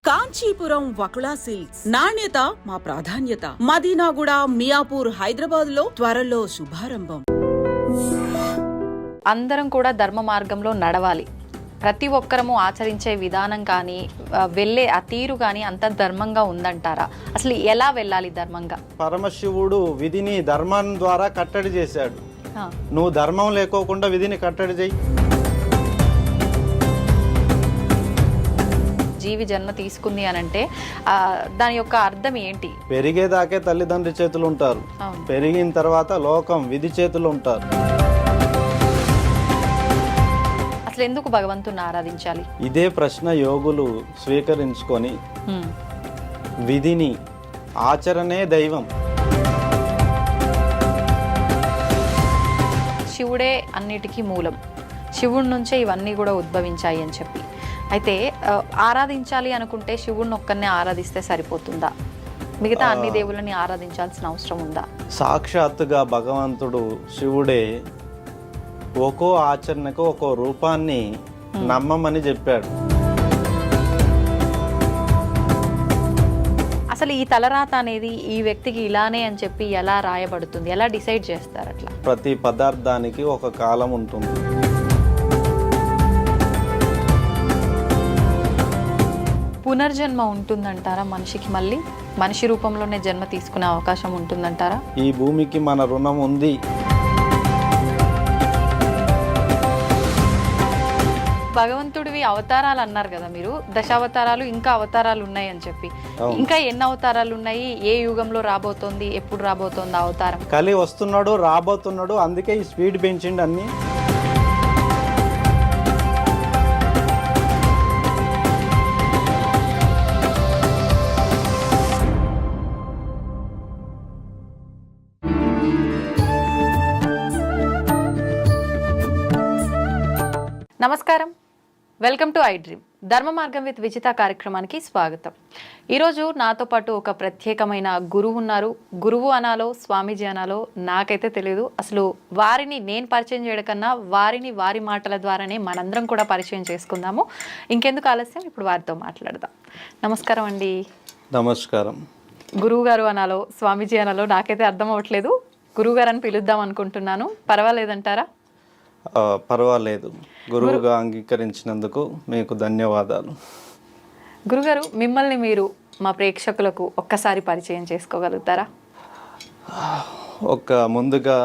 Kanchipuram Vakula silks, నాణ్యత మా ప్రాధాన్యత. మదీనాగూడ, మియాపూర్, హైదరాబాద్ లో త్వరలో శుభారంభం. అందరం కూడా ధర్మ మార్గంలో నడవాలి. ప్రతి ఒక్కరము ఆచరించే విధానం కానీ వెళ్ళే ఆ తీరు కానీ అంత ధర్మంగా ఉందంటారా? అసలు ఎలా వెళ్ళాలి ధర్మంగా? పరమశివుడు విధిని ధర్మం ద్వారా కట్టడి చేశాడు. నువ్వు ధర్మం లేకోకుండా విధిని కట్టడి చేయి. జీవి జన్మ తీసుకుంది అని అంటే దాని యొక్క అర్థం ఏంటి? పెరిగేదాకే తల్లిదండ్రి చేతులు ఉంటారు, పెరిగిన తర్వాత లోకం విధి చేతులు ఉంటారు. అసలు ఎందుకు భగవంతుని ఆరాధించాలి? ఇదే ప్రశ్న యోగులు స్వీకరించుకొని విధిని, ఆచరణే దైవం. శివుడే అన్నిటికీ మూలం, శివుడి నుంచే ఇవన్నీ కూడా ఉద్భవించాయి అని చెప్పి. అయితే ఆరాధించాలి అనుకుంటే శివుడిని ఒక్కరినే ఆరాధిస్తే సరిపోతుందా? మిగతా అన్ని దేవుళ్ళని ఆరాధించాల్సిన అవసరం ఉందా? సాక్షాత్తుగా భగవంతుడు శివుడే ఒక్కో ఆచరణకు ఒక్కో రూపాన్ని నమ్మమని చెప్పాడు. అసలు ఈ తలరాత అనేది ఈ వ్యక్తికి ఇలానే అని చెప్పి ఎలా రాయబడుతుంది? ఎలా డిసైడ్ చేస్తారు? అట్లా ప్రతి పదార్థానికి ఒక కాలం ఉంటుంది. పునర్జన్మ ఉంటుందంటారా మనిషికి? మళ్ళీ మనిషి రూపంలోనే జన్మ తీసుకునే అవకాశం ఉంటుందంటారా? ఈ భూమికి మన రుణం ఉంది. భగవంతుడివి అవతారాలు అన్నారు కదా మీరు, దశావతారాలు, ఇంకా అవతారాలు ఉన్నాయి అని చెప్పి. ఇంకా ఎన్ని అవతారాలు ఉన్నాయి? ఏ యుగంలో రాబోతోంది? ఎప్పుడు రాబోతోంది అవతారం? కలి వస్తున్నాడు, రాబోతున్నాడు. అందుకే ఈ స్పీడ్ పెంచిండు అన్ని. నమస్కారం, వెల్కమ్ టు ఐ డ్రీమ్. ధర్మ మార్గం విత్ విజిత కార్యక్రమానికి స్వాగతం. ఈరోజు నాతో పాటు ఒక ప్రత్యేకమైన గురువు ఉన్నారు. గురువు అనాలో స్వామీజీ అనాలో నాకైతే తెలియదు. అసలు వారిని నేను పరిచయం చేయడం కన్నా వారిని వారి మాటల ద్వారానే మనందరం కూడా పరిచయం చేసుకుందాము. ఇంకెందుకు ఆలస్యం, ఇప్పుడు వారితో మాట్లాడదాం. నమస్కారం అండి. నమస్కారం. గురువు గారు అనాలో స్వామీజీ అనాలో నాకైతే అర్థం అవ్వట్లేదు. గురువు గారు అని పిలుద్దాం అనుకుంటున్నాను. పర్వాలేదంటారా? పర్వాలేదు. గురువుగా అంగీకరించినందుకు మీకు ధన్యవాదాలు. గురుగారు, మిమ్మల్ని మీరు మా ప్రేక్షకులకు ఒక్కసారి పరిచయం చేసుకోగలుగుతారా? ముందుగా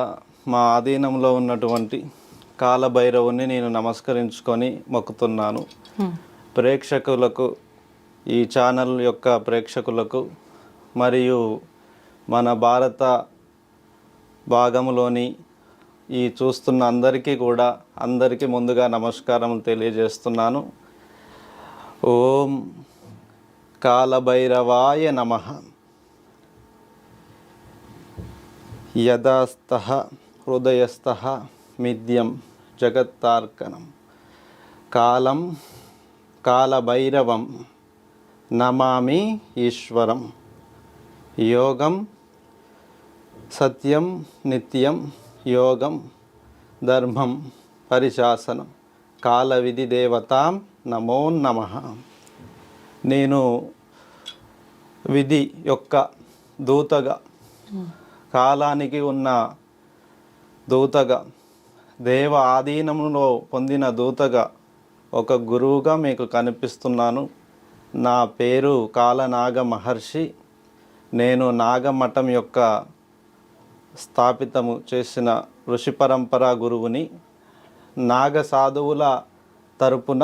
మా ఆధీనంలో ఉన్నటువంటి కాలభైరవుని నేను నమస్కరించుకొని మొక్కుతున్నాను. ప్రేక్షకులకు, ఈ ఛానల్ యొక్క ప్రేక్షకులకు మరియు మన భారత భాగంలోని ఈ చూస్తున్న అందరికీ ముందుగా నమస్కారం తెలియజేస్తున్నాను. ఓం కాలభైరవాయ నమః. యదాస్తః హృదయస్థః మిథ్యం జగత్తార్కణం కాలం కాలభైరవం నమామి ఈశ్వరం. యోగం సత్యం నిత్యం యోగం ధర్మం పరిశాసనం కాల విధి దేవతాం నమో నమః. నేను విధి యొక్క దూతగా, కాలానికి ఉన్న దూతగా, దేవ ఆధీనంలో పొందిన దూతగా, ఒక గురువుగా మీకు కనిపిస్తున్నాను. నా పేరు కాలనాగ మహర్షి. నేను నాగమఠం యొక్క స్థాపితము చేసిన ఋషి పరంపరా గురువుని. నాగ సాధువుల తరపున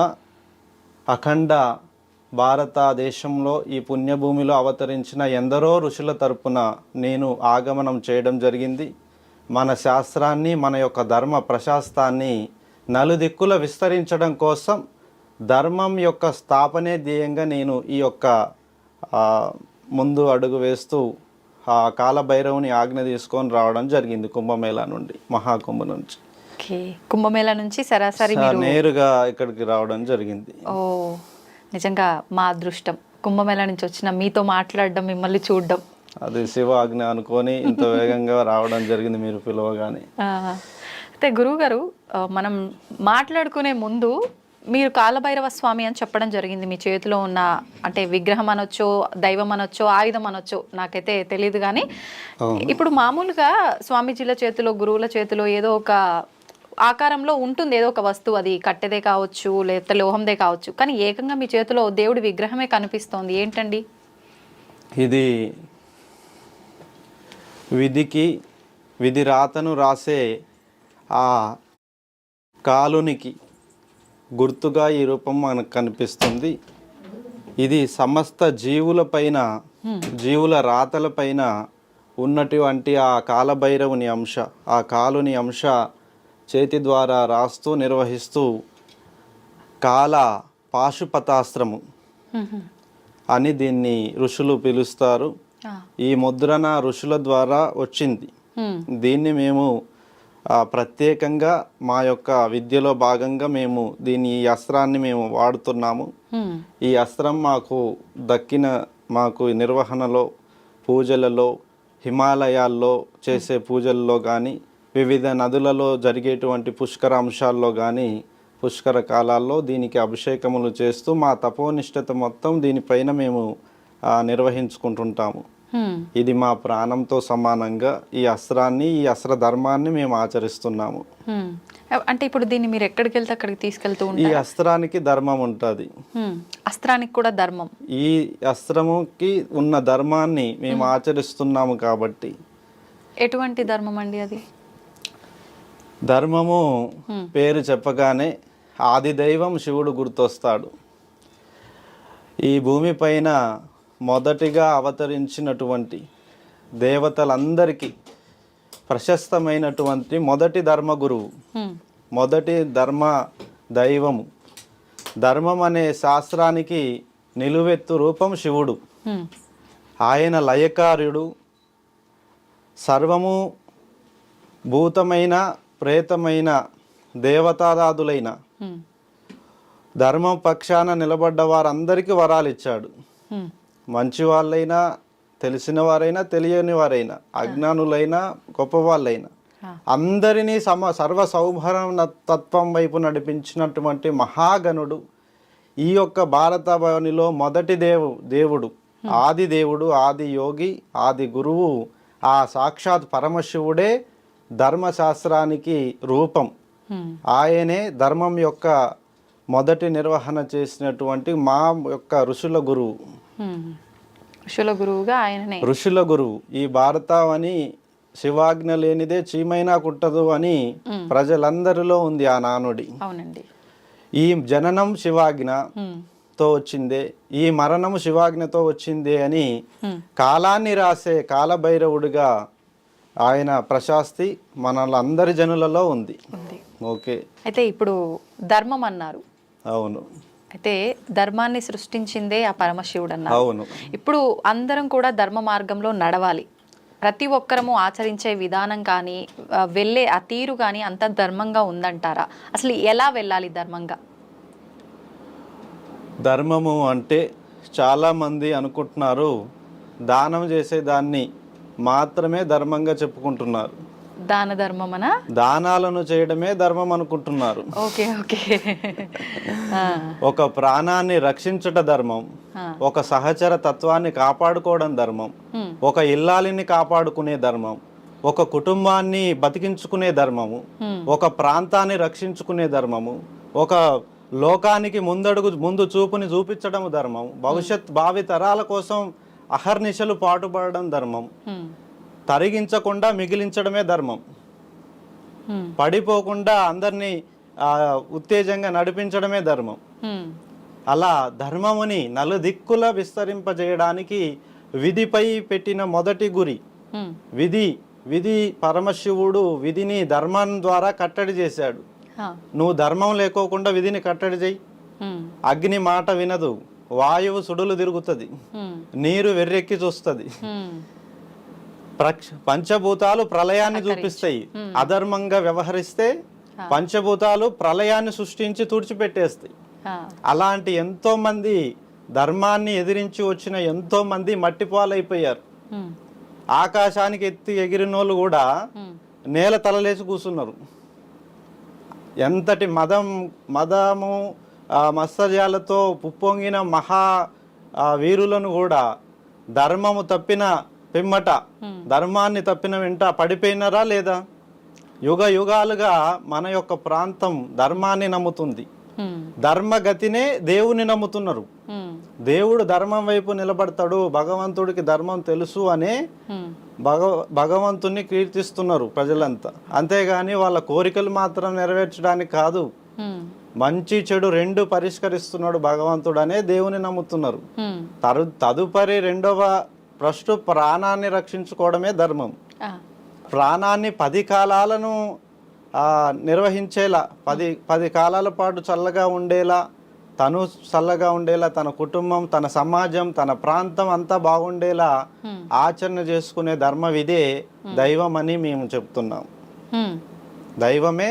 అఖండ భారతదేశంలో ఈ పుణ్యభూమిలో అవతరించిన ఎందరో ఋషుల తరపున నేను ఆగమనం చేయడం జరిగింది. మన శాస్త్రాన్ని, మన యొక్క ధర్మ ప్రశాస్తాన్ని నలుదిక్కుల విస్తరించడం కోసం, ధర్మం యొక్క స్థాపనే ధ్యేయంగా నేను ఈ యొక్క ముందు అడుగు వేస్తూ ఆ కాలభైరవుని ఆజ్ఞ తీసుకొని రావడం జరిగింది. కుంభమేళా నుండి, మహాకుంభ నుంచి. కుంభమేళా నుంచి సరాసరి నేరుగా ఇక్కడికి రావడం జరిగింది. ఓ, నిజంగా మా అదృష్టం. కుంభమేళా నుంచి వచ్చిన మీతో మాట్లాడడం, మిమ్మల్ని చూడడం, అది శివ ఆజ్ఞ అనుకొని ఇంత వేగంగా రావడం జరిగింది మీరు పిలవగానే. అయితే గురువు గారు, మనం మాట్లాడుకునే ముందు మీరు కాలభైరవ స్వామి అని చెప్పడం జరిగింది. మీ చేతిలో ఉన్న అంటే విగ్రహం అనొచ్చో, దైవం అనొచ్చో, ఆయుధం అనొచ్చో నాకైతే తెలియదు. కానీ ఇప్పుడు మామూలుగా స్వామీజీల చేతిలో, గురువుల చేతిలో ఏదో ఒక ఆకారంలో ఉంటుంది, ఏదో ఒక వస్తువు, అది కట్టెదే కావచ్చు లేకపోతే లోహందే కావచ్చు. కానీ ఏకంగా మీ చేతిలో దేవుడి విగ్రహమే కనిపిస్తోంది, ఏంటండి ఇది? విధి రాతను రాసే ఆ కాలునికి గుర్తుగా ఈ రూపం మనకు కనిపిస్తుంది. ఇది సమస్త జీవుల రాతలపైన ఉన్నటువంటి ఆ కాలభైరవుని అంశ, ఆ కాలుని అంశ చేతి ద్వారా రాస్తూ నిర్వహిస్తూ కాల పాశుపతాస్త్రము అని దీన్ని ఋషులు పిలుస్తారు. ఈ ముద్రణ ఋషుల ద్వారా వచ్చింది. దీన్ని మేము ప్రత్యేకంగా మా యొక్క విద్యలో భాగంగా మేము ఈ అస్త్రాన్ని మేము వాడుతున్నాము. ఈ అస్త్రం మాకు నిర్వహణలో, పూజలలో, హిమాలయాల్లో చేసే పూజల్లో కానీ, వివిధ నదులలో జరిగేటువంటి పుష్కర అంశాల్లో కానీ, పుష్కర కాలాల్లో దీనికి అభిషేకములు చేస్తూ మా తపోనిష్టత మొత్తం దీనిపైన మేము నిర్వహించుకుంటుంటాము. ఇది మా ప్రాణంతో సమానంగా ఈ అస్త్రాన్ని, ఈ అస్త్ర ధర్మాన్ని మేము ఆచరిస్తున్నాము. అంటే ఇప్పుడు దీన్ని మీరు ఎక్కడికి వెళ్తే అక్కడికి తీసుకెళ్తూ ఉంటారు? ఈ అస్త్రానికి ధర్మం ఉంటుంది. అస్త్రానికి కూడా ధర్మం. ఈ అస్త్రముకి ఉన్న ధర్మాన్ని మేము ఆచరిస్తున్నాము కాబట్టి. ఎటువంటి ధర్మం అండి అది? ధర్మము పేరు చెప్పగానే ఆది దైవం శివుడు గుర్తొస్తాడు. ఈ భూమిపైన మొదటిగా అవతరించినటువంటి దేవతలందరికీ ప్రశస్తమైనటువంటి మొదటి ధర్మగురువు, మొదటి ధర్మ దైవము. ధర్మం అనే శాస్త్రానికి నిలువెత్తు రూపం శివుడు. ఆయన లయకార్యుడు. సర్వము భూతమైన, ప్రేతమైన, దేవతాదాదులైన ధర్మం పక్షాన నిలబడ్డ వారందరికీ వరాలు ఇచ్చాడు. మంచి వాళ్ళైనా, తెలిసిన వారైనా, తెలియని వారైనా, అజ్ఞానులైనా, గొప్పవాళ్ళైనా అందరినీ సర్వ సౌభరణ తత్వం వైపు నడిపించినటువంటి మహాగణుడు ఈ యొక్క భారతభవనిలో మొదటి దేవుడు, ఆది దేవుడు, ఆది యోగి, ఆది గురువు, ఆ సాక్షాత్ పరమశివుడే ధర్మశాస్త్రానికి రూపం. ఆయనే ధర్మం యొక్క మొదటి నిర్వహణ చేసినటువంటి మా యొక్క ఋషుల గురువు. ఋషుల గురువుగా ఆయననే. ఋషుల గురువు. ఈ భారతావని శివాజ్ఞ లేనిదే చీమైనా కుట్టదు అని ప్రజలందరిలో ఉంది ఆ నానుడి. అవునండి. ఈ జననం శివాజ్ఞతో వచ్చిందే, ఈ మరణం శివాజ్ఞతో వచ్చిందే అని కాలాన్ని రాసే కాలభైరవుడిగా ఆయన ప్రశాస్తి మనలందరి జనులలో ఉంది. ఓకే. అయితే ఇప్పుడు ధర్మం అన్నారు. అవును. అయితే ధర్మాన్ని సృష్టించిందే ఆ పరమశివుడు అన్నారు. అవును. ఇప్పుడు అందరం కూడా ధర్మ మార్గంలో నడవాలి. ప్రతి ఒక్కరము ఆచరించే విధానం కానీ, వెళ్ళే ఆ తీరు కానీ అంత ధర్మంగా ఉందంటారా? అసలు ఎలా వెళ్ళాలి ధర్మంగా? ధర్మము అంటే చాలామంది అనుకుంటున్నారు దానం చేసేదాన్ని మాత్రమే ధర్మంగా చెప్పుకుంటున్నారు. దాన ధర్మమనా? దానాలను చేయడమే ధర్మం అనుకుంటున్నారు. Okay okay. ఒక ప్రాణాన్ని రక్షించట ధర్మం, ఒక సహచర తత్వాన్ని కాపాడుకోవడం ధర్మం, ఒక ఇల్లాలిని కాపాడుకునే ధర్మం, ఒక కుటుంబాన్ని బతికించుకునే ధర్మము, ఒక ప్రాంతాన్ని రక్షించుకునే ధర్మము, ఒక లోకానికి ముందు చూపుని చూపించడం ధర్మం, భావి తరాల కోసం అహర్నిశలు పాటుపడడం ధర్మం, తరిగించకుండా మిగిలించడమే ధర్మం, పడిపోకుండా అందరినీ ఉత్తేజంగా నడిపించడమే ధర్మం. అలా ధర్మముని నలుదిక్కుల విస్తరింపజేయడానికి విధిపై పెట్టిన మొదటి గురి విధి. పరమశివుడు విధిని ధర్మం ద్వారా కట్టడి చేశాడు. నువ్వు ధర్మం లేకోకుండా విధిని కట్టడి చేయి. అగ్ని మాట వినదు, వాయువు సుడులు తిరుగుతుంది, నీరు వెర్రెక్కి చూస్తుంది, పంచభూతాలు ప్రళయాన్ని చూపిస్తాయి. అధర్మంగా వ్యవహరిస్తే పంచభూతాలు ప్రళయాన్ని సృష్టించి తుడిచిపెట్టేస్తాయి. అలాంటి ఎంతో మంది ధర్మాన్ని ఎదిరించి వచ్చిన ఎంతో మంది మట్టిపాలైపోయారు. ఆకాశానికి ఎత్తి ఎగిరినోళ్ళు కూడా నేల తలలేసి కూర్చున్నారు. ఎంతటి మదము మత్సర్యాలతో ఉప్పొంగిన మహా వీరులను కూడా ధర్మము తప్పిన పిమ్మట ధర్మాన్ని తప్పిన వెంట పడిపోయినారా లేదా? యుగ యుగాలుగా మన యొక్క ప్రాంతం ధర్మాన్ని నమ్ముతుంది. ధర్మగతినే దేవుని నమ్ముతున్నారు. దేవుడు ధర్మం వైపు నిలబడతాడు, భగవంతుడికి ధర్మం తెలుసు అనే భగవంతుని కీర్తిస్తున్నారు ప్రజలంతా. అంతేగాని వాళ్ళ కోరికలు మాత్రం నెరవేర్చడానికి కాదు, మంచి చెడు రెండు పరిష్కరిస్తున్నాడు భగవంతుడు అనే దేవుని నమ్ముతున్నారు. తదుపరి రెండవ ఫస్ట్ ప్రాణాన్ని రక్షించుకోవడమే ధర్మం. ప్రాణాన్ని 10 కాలాలను నిర్వహించేలా 10 కాలాల పాటు చల్లగా ఉండేలా, తను చల్లగా ఉండేలా, తన కుటుంబం, తన సమాజం, తన ప్రాంతం అంతా బాగుండేలా ఆచరణ చేసుకునే ధర్మ విధే దైవం అని మేము చెప్తున్నాం. దైవమే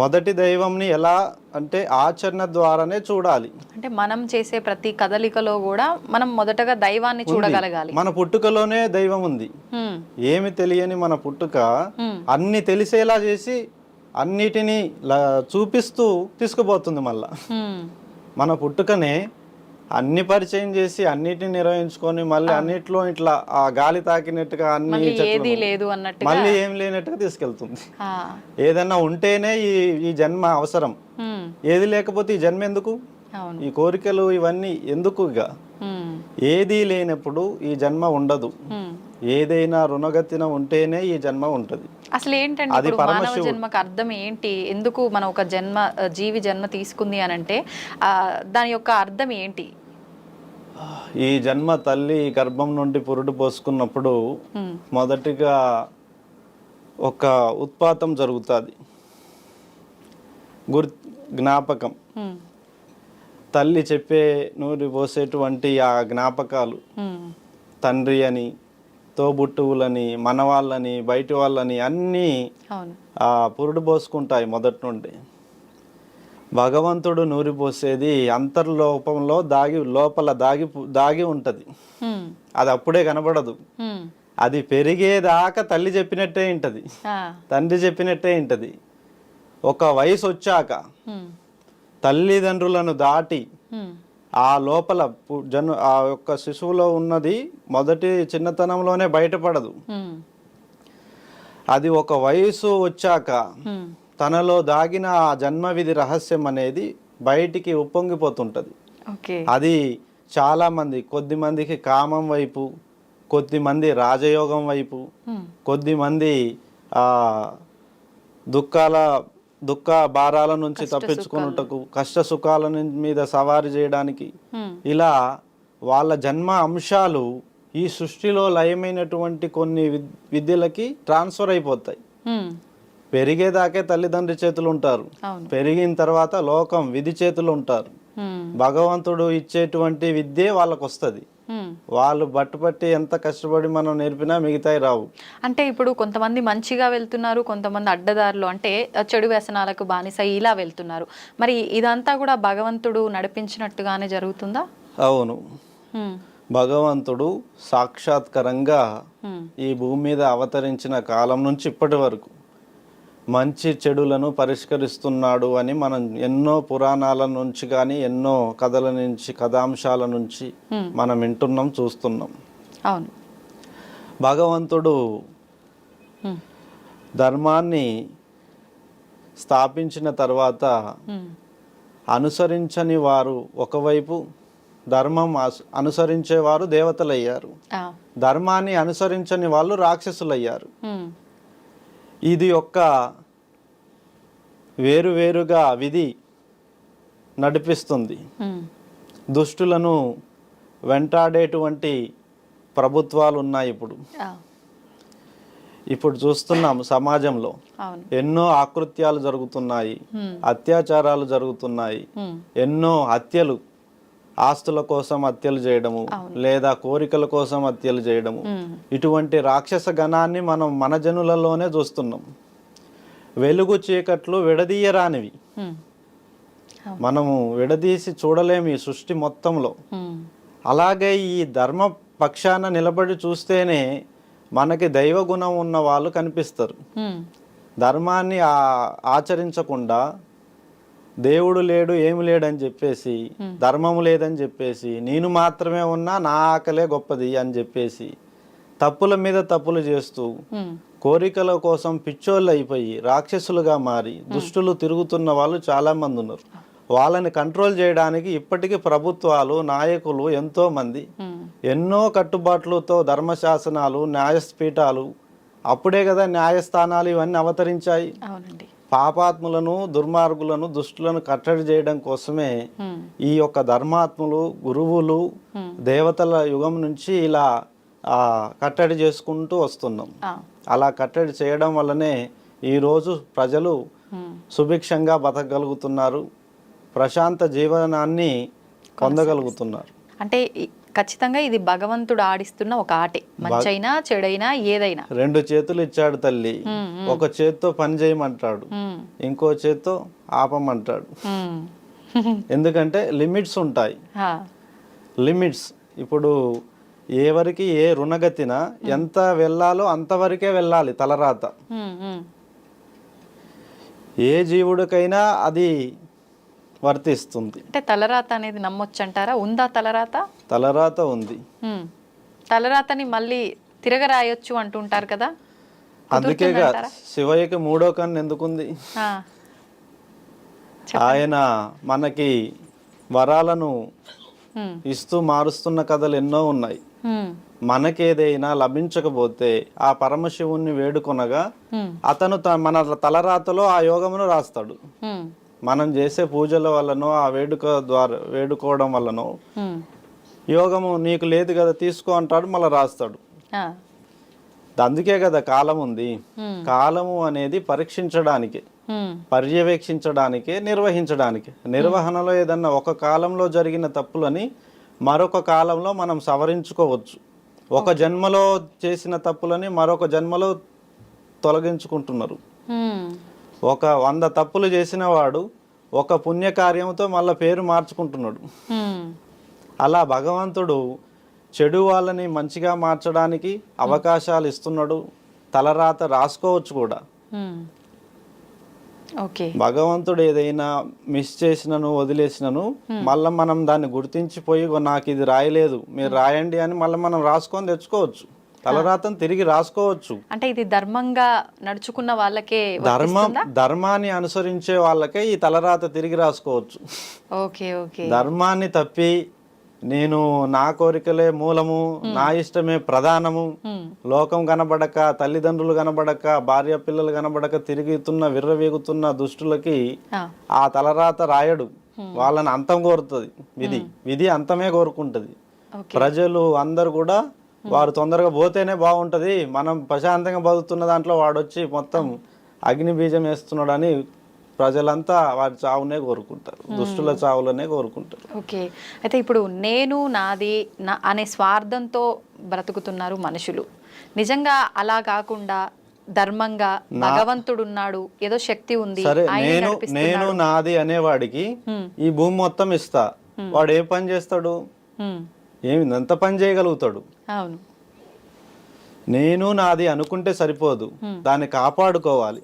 మొదటి దైవంని ఎలా అంటే ఆచరణ ద్వారానే చూడాలి. అంటే మనం చేసే ప్రతి కదలికలో కూడా మనం మొదటగా దైవాన్ని చూడగలగాలి. మన పుట్టుకలోనే దైవం ఉంది. ఏమి తెలియని మన పుట్టుక అన్ని తెలిసేలా చేసి అన్నిటినీ చూపిస్తూ తీసుకుపోతుంది. మళ్ళా మన పుట్టుకనే అన్ని పరిచయం చేసి అన్నిటిని నిర్వహించుకొని మళ్ళీ అన్నిట్లో ఇట్లా ఆ గాలి తాకినట్టుగా అన్ని మళ్ళీ ఏం లేనట్టుగా తీసుకెళ్తుంది. ఏదన్నా ఉంటేనే ఈ జన్మ అవసరం, ఏది లేకపోతే ఈ జన్మ ఎందుకు? ఈ కోరికలు ఇవన్నీ ఎందుకు? ఇక ఏది లేనప్పుడు ఈ జన్మ ఉండదు. ఏదైనా రుణగతిన ఉంటేనే ఈ జన్మ ఉంటది. అసలు ఏంటంటే మానవ జన్మకు అర్థం ఏంటి? ఎందుకు మనం ఒక జీవి జన్మ తీసుకుంది అని అంటే దాని యొక్క అర్థం ఏంటి? ఈ జన్మ తల్లి గర్భం నుండి పురుడు పోసుకున్నప్పుడు మొదటిగా ఒక ఉత్పాతం జరుగుతుంది, జ్ఞాపకం. తల్లి చెప్పే నూరి పోసేటువంటి ఆ జ్ఞాపకాలు తండ్రి అని, తోబుట్టువులని, మనవాళ్ళని, బయటి వాళ్ళని అన్నీ పురుడు పోసుకుంటాయి మొదటి నుండి. భగవంతుడు నూరిపోసేది అంతర్లోపంలో లోపల దాగి ఉంటది. అది అప్పుడే కనబడదు. అది పెరిగేదాకా తల్లి చెప్పినట్టే ఉంటది, తండ్రి చెప్పినట్టే ఉంటది. ఒక వయసు వచ్చాక తల్లిదండ్రులను దాటి ఆ లోపల ఆ యొక్క శిశువులో ఉన్నది మొదటి చిన్నతనంలోనే బయటపడదు. అది ఒక వయసు వచ్చాక తనలో దాగిన ఆ జన్మవిధి రహస్యం అనేది బయటికి ఉప్పొంగిపోతుంటది. అది చాలా మంది, కొద్ది మందికి కామం వైపు, కొద్ది మంది రాజయోగం వైపు, కొద్ది మంది దుఃఖ భారాల నుంచి తప్పించుకున్నటకు, కష్ట సుఖాల మీద సవారీ చేయడానికి, ఇలా వాళ్ళ జన్మ అంశాలు ఈ సృష్టిలో లయమైనటువంటి కొన్ని విద్యలకి ట్రాన్స్ఫర్ అయిపోతాయి. పెరిగేదాకే తల్లిదండ్రి చేతులు ఉంటారు, పెరిగిన తర్వాత లోకం విధి చేతులు ఉంటారు. భగవంతుడు ఇచ్చేటువంటి విద్యే వాళ్ళకు వస్తుంది. వాళ్ళు బట్టుపట్టి ఎంత కష్టపడి మనం నేర్పినా మిగతాయి రావు. అంటే ఇప్పుడు కొంతమంది మంచిగా వెళ్తున్నారు, కొంతమంది అడ్డదారులు అంటే చెడు వ్యసనాలకు బానిస ఇలా వెళ్తున్నారు. మరి ఇదంతా కూడా భగవంతుడు నడిపించినట్టుగానే జరుగుతుందా? అవును, భగవంతుడు సాక్షాత్కరంగా ఈ భూమి మీద అవతరించిన కాలం నుంచి ఇప్పటి వరకు మంచి చెడులను పరిష్కరిస్తున్నాడు అని మనం ఎన్నో పురాణాల నుంచి కానీ ఎన్నో కథల నుంచి, కథాంశాల నుంచి మనం వింటున్నాం, చూస్తున్నాం. అవును, భగవంతుడు ధర్మాన్ని స్థాపించిన తర్వాత అనుసరించని వారు ఒకవైపు, ధర్మం అనుసరించేవారు దేవతలయ్యారు, ధర్మాన్ని అనుసరించని వాళ్ళు రాక్షసులయ్యారు. ఇది యొక్క వేరువేరుగా విధి నడిపిస్తుంది. దుష్టులను వెంటాడేటువంటి ప్రభుత్వాలు ఉన్నాయి. ఇప్పుడు చూస్తున్నాం సమాజంలో ఎన్నో ఆకృత్యాలు జరుగుతున్నాయి, అత్యాచారాలు జరుగుతున్నాయి, ఎన్నో హత్యలు, ఆస్తుల కోసం హత్యలు చేయడము, లేదా కోరికల కోసం హత్యలు చేయడము. ఇటువంటి రాక్షస గణాన్ని మనం మన జనులలోనే చూస్తున్నాం. వెలుగు చీకట్లు విడదీయరానివి, మనము విడదీసి చూడలేము ఈ సృష్టి మొత్తంలో. అలాగే ఈ ధర్మ పక్షాన నిలబడి చూస్తేనే మనకి దైవ గుణం ఉన్న వాళ్ళు కనిపిస్తారు. ధర్మాన్ని ఆచరించకుండా దేవుడు లేడు ఏమి లేడని చెప్పేసి, ధర్మము లేదని చెప్పేసి, నేను మాత్రమే ఉన్నా నా ఆకలే గొప్పది అని చెప్పేసి తప్పుల మీద తప్పులు చేస్తూ కోరికల కోసం పిచ్చోళ్ళు అయిపోయి రాక్షసులుగా మారి దుష్టులు తిరుగుతున్న వాళ్ళు చాలా మంది ఉన్నారు. వాళ్ళని కంట్రోల్ చేయడానికి ఇప్పటికీ ప్రభుత్వాలు, నాయకులు ఎంతో మంది ఎన్నో కట్టుబాట్లతో ధర్మశాసనాలు, న్యాయపీఠాలు, అప్పుడే కదా న్యాయస్థానాలు ఇవన్నీ అవతరించాయి. పాపాత్ములను, దుర్మార్గులను, దుష్టులను కట్టడి చేయడం కోసమే ఈ యొక్క ధర్మాత్ములు, గురువులు, దేవతల యుగం నుంచి ఇలా కట్టడి చేసుకుంటూ వస్తున్నాం. అలా కట్టడి చేయడం వల్లనే ఈరోజు ప్రజలు సుభిక్షంగా బతకగలుగుతున్నారు, ప్రశాంత జీవనాన్ని పొందగలుగుతున్నారు. అంటే ఖచ్చితంగా ఇది భగవంతుడు ఆడిస్తున్న ఒక ఆటే, మంచైనా చెడైనా ఏదైనా. 2 చేతులు ఇచ్చాడు తల్లి, ఒక చేత్తో పని చేయమంటాడు, ఇంకో చేత్తో ఆపమంటాడు. ఎందుకంటే లిమిట్స్ ఉంటాయి. లిమిట్స్ ఇప్పుడు ఎవరికి ఏ రుణగతిన ఎంత వెళ్ళాలో అంతవరకే వెళ్ళాలి తలరాత. ఏ జీవుడికైనా అది వర్తిస్తుంది. అంటే తలరాత అనేది నమ్మొచ్చు అంటారా? ఉందా తలరాత? తలరాత ఉంది. తలరాతని మళ్ళీ తిరగరాయొచ్చు అంటుంటారు కదా, అందుకే శివయ్యకి 3వ కన్ను ఎందుకుంది? ఆయన మనకి వరాలను ఇస్తూ మారుస్తున్న కథలు ఎన్నో ఉన్నాయి. మనకేదైనా లభించకపోతే ఆ పరమశివుణ్ణి వేడుకొనగా అతను మన తలరాతలో ఆ యోగమును రాస్తాడు. మనం చేసే పూజల వల్లనో, ఆ వేడుక ద్వారా వేడుకోవడం వల్లనో యోగము నీకు లేదు కదా తీసుకో అంటాడు, మళ్ళీ రాస్తాడు. అందుకే కదా కాలం ఉంది. కాలము అనేది పరీక్షించడానికి, పర్యవేక్షించడానికి, నిర్వహించడానికి. నిర్వహణలో ఏదన్నా ఒక కాలంలో జరిగిన తప్పులని మరొక కాలంలో మనం సవరించుకోవచ్చు. ఒక జన్మలో చేసిన తప్పులని మరొక జన్మలో తొలగించుకుంటున్నారు. ఒక 100 తప్పులు చేసిన వాడు ఒక పుణ్యకార్యంతో మళ్ళీ పేరు మార్చుకుంటున్నాడు. అలా భగవంతుడు చెడు వాళ్ళని మంచిగా మార్చడానికి అవకాశాలు ఇస్తున్నాడు. తలరాత రాసుకోవచ్చు కూడా. భగవంతుడు ఏదైనా మిస్ చేసినను, వదిలేసినను మళ్ళీ మనం దాన్ని గుర్తించిపోయి నాకు ఇది రాయలేదు మీరు రాయండి అని మళ్ళీ మనం రాసుకొని తెచ్చుకోవచ్చు. తలరాతను తిరిగి రాసుకోవచ్చు. అంటే ఇది ధర్మంగా నడుచుకున్న వాళ్ళకే, ధర్మాన్ని అనుసరించే వాళ్ళకే ఈ తలరాత తిరిగి రాసుకోవచ్చు. ధర్మాన్ని తప్పి నేను నా కోరికలే మూలము, నా ఇష్టమే ప్రధానము, లోకం కనబడక, తల్లిదండ్రులు కనబడక, భార్య పిల్లలు కనబడక తిరుగుతున్న విర్రవీగుతున్న దుష్టులకి ఆ తలరాత రాయడు. వాళ్ళని అంతం కోరుతుంది విధి. విధి అంతమే కోరుకుంటది. ప్రజలు అందరు కూడా వారు తొందరగా పోతేనే బాగుంటది, మనం ప్రశాంతంగా బతుకుతున్న దాంట్లో వాడొచ్చి మొత్తం అగ్ని బీజం వేస్తున్నాడని ప్రజలంతా వారి చావునే కోరుకుంటారు, దుష్టుల చావులనే కోరుకుంటారు. ఓకే, అయితే ఇప్పుడు నేను నాది అనే స్వార్థంతో బ్రతుకుతున్నారు మనుషులు. నిజంగా అలా కాకుండా ధర్మంగా భగవంతుడున్నాడు, ఏదో శక్తి ఉంది, సరే నేను నాది అనేవాడికి ఈ భూమి మొత్తం ఇస్తా, వాడు ఏ పని చేస్తాడు? ఏమి ఎంత పని చేయగలుగుతాడు? అవును, నేను నాది అనుకుంటే సరిపోదు, దాన్ని కాపాడుకోవాలి.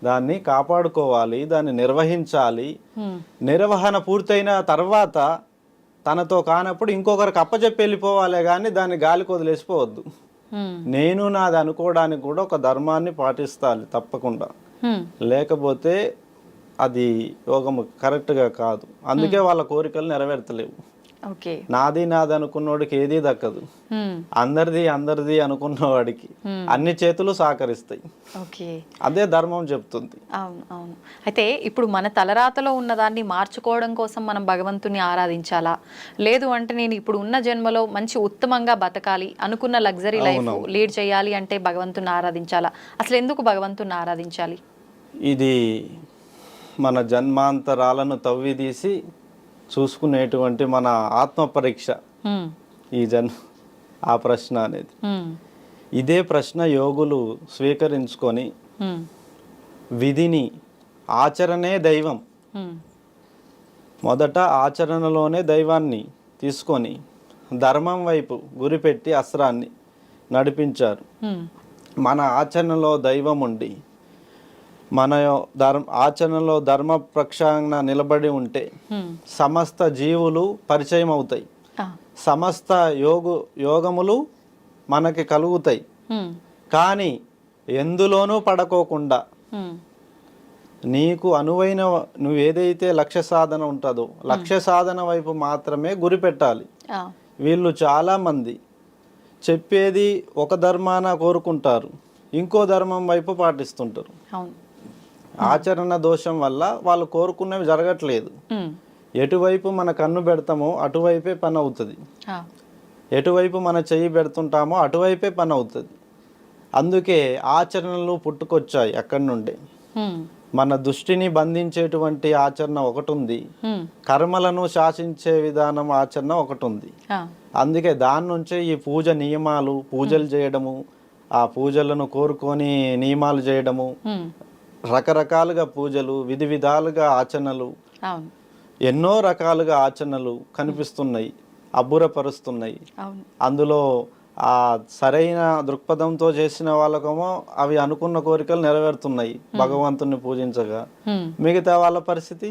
దాన్ని కాపాడుకోవాలి, దాన్ని నిర్వహించాలి. నిర్వహణ పూర్తయిన తర్వాత తనతో కానప్పుడు ఇంకొకరికి అప్పచెప్పి వెళ్ళిపోవాలి, కానీ దాన్ని గాలికి వదిలేసిపోవద్దు. నేను నాది అనుకోవడానికి కూడా ఒక ధర్మాన్ని పాటిస్తాలి తప్పకుండా, లేకపోతే అది యోగము కరెక్ట్గా కాదు. అందుకే వాళ్ళ కోరికలు నెరవేర్తలేవు. నాది నాది అనుకున్నవాడికి ఏదీ దక్కదు, అందరిది అందరిది అనుకున్నవాడికి అన్ని చేతులు సహకరిస్తాయి. అదే ధర్మం చెప్తుంది. అవును అవును. అయితే ఇప్పుడు మన తలరాతలో ఉన్నదాన్ని మార్చుకోవడం కోసం మనం భగవంతుని ఆరాధించాలా, లేదు అంటే నేను ఇప్పుడు ఉన్న జన్మలో మంచి ఉత్తమంగా బతకాలి, అనుకున్న లగ్జరీ లైఫ్ లీడ్ చేయాలి అంటే భగవంతుని ఆరాధించాలా? అసలు ఎందుకు భగవంతుని ఆరాధించాలి? ఇది మన జన్మాంతరాలను తవ్విదీసి చూసుకునేటువంటి మన ఆత్మ పరీక్ష ఈ ఆ ప్రశ్న అనేది. ఇదే ప్రశ్న యోగులు స్వీకరించుకొని విధిని, ఆచరణే దైవం, మొదట ఆచరణలోనే దైవాన్ని తీసుకొని ధర్మం వైపు గురిపెట్టి అస్త్రాన్ని నడిపించారు. మన ఆచరణలో దైవం ఉండి మన ఆచరణలో ధర్మ ప్రక్షాళన నిలబడి ఉంటే సమస్త జీవులు పరిచయం అవుతాయి, సమస్త యోగములు మనకి కలుగుతాయి. కానీ ఎందులోనూ పడకోకుండా నీకు అనువైన నువ్వు ఏదైతే లక్ష్య సాధన ఉంటుందో లక్ష్య సాధన వైపు మాత్రమే గురి పెట్టాలి. వీళ్ళు చాలామంది చెప్పేది ఒక ధర్మాన కోరుకుంటారు, ఇంకో ధర్మం వైపు పాటిస్తుంటారు. ఆచరణ దోషం వల్ల వాళ్ళు కోరుకున్నవి జరగట్లేదు. ఎటువైపు మన కన్ను పెడతామో అటువైపే పని అవుతుంది, ఎటువైపు మన చెయ్యి పెడుతుంటామో అటువైపే పని అవుతుంది. అందుకే ఆచరణలు పుట్టుకొచ్చాయి అక్కడి నుండి. మన దృష్టిని బంధించేటువంటి ఆచరణ ఒకటి ఉంది, కర్మలను శాసించే విధానం ఆచరణ ఒకటి ఉంది. అందుకే దాని నుంచే ఈ పూజ నియమాలు, పూజలు చేయడము, ఆ పూజలను కోరుకొని నియమాలు చేయడము, రకరకాలుగా పూజలు, విధి విధాలుగా ఆచరణలు, ఎన్నో రకాలుగా ఆచరణలు కనిపిస్తున్నాయి, అబ్బురపరుస్తున్నాయి. అందులో ఆ సరైన దృక్పథంతో చేసిన వాళ్ళకేమో అవి అనుకున్న కోరికలు నెరవేరుతున్నాయి భగవంతుని పూజించగా. మిగతా వాళ్ళ పరిస్థితి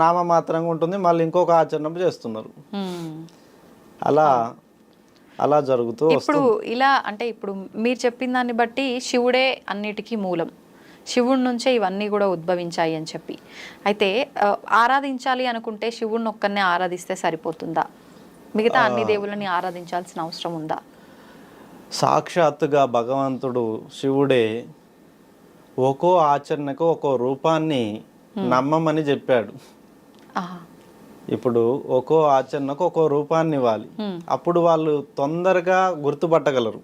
నామమాత్రంగా ఉంటుంది, మళ్ళీ ఇంకొక ఆచరణ చేస్తున్నారు. అలా జరుగుతూ ఇప్పుడు ఇలా అంటే ఇప్పుడు మీరు చెప్పిన దాన్ని బట్టి శివుడే అన్నిటికీ మూలం, శివుడి నుంచే ఇవన్నీ కూడా ఉద్భవించాయి అని చెప్పి. అయితే ఆరాధించాలి అనుకుంటే శివుడిని ఒక్కరినే ఆరాధిస్తే సరిపోతుందా? మిగతా అన్ని దేవుళ్ళని ఆరాధించాల్సిన అవసరం ఉందా? సాక్షాత్తుగా భగవంతుడు శివుడే ఒక్కో ఆచరణకు ఒక్కో రూపాన్ని నమ్మమని చెప్పాడు. ఇప్పుడు ఒక్కో ఆచరణకు ఒక్కో రూపాన్ని ఇవ్వాలి, అప్పుడు వాళ్ళు తొందరగా గుర్తుపట్టగలరు.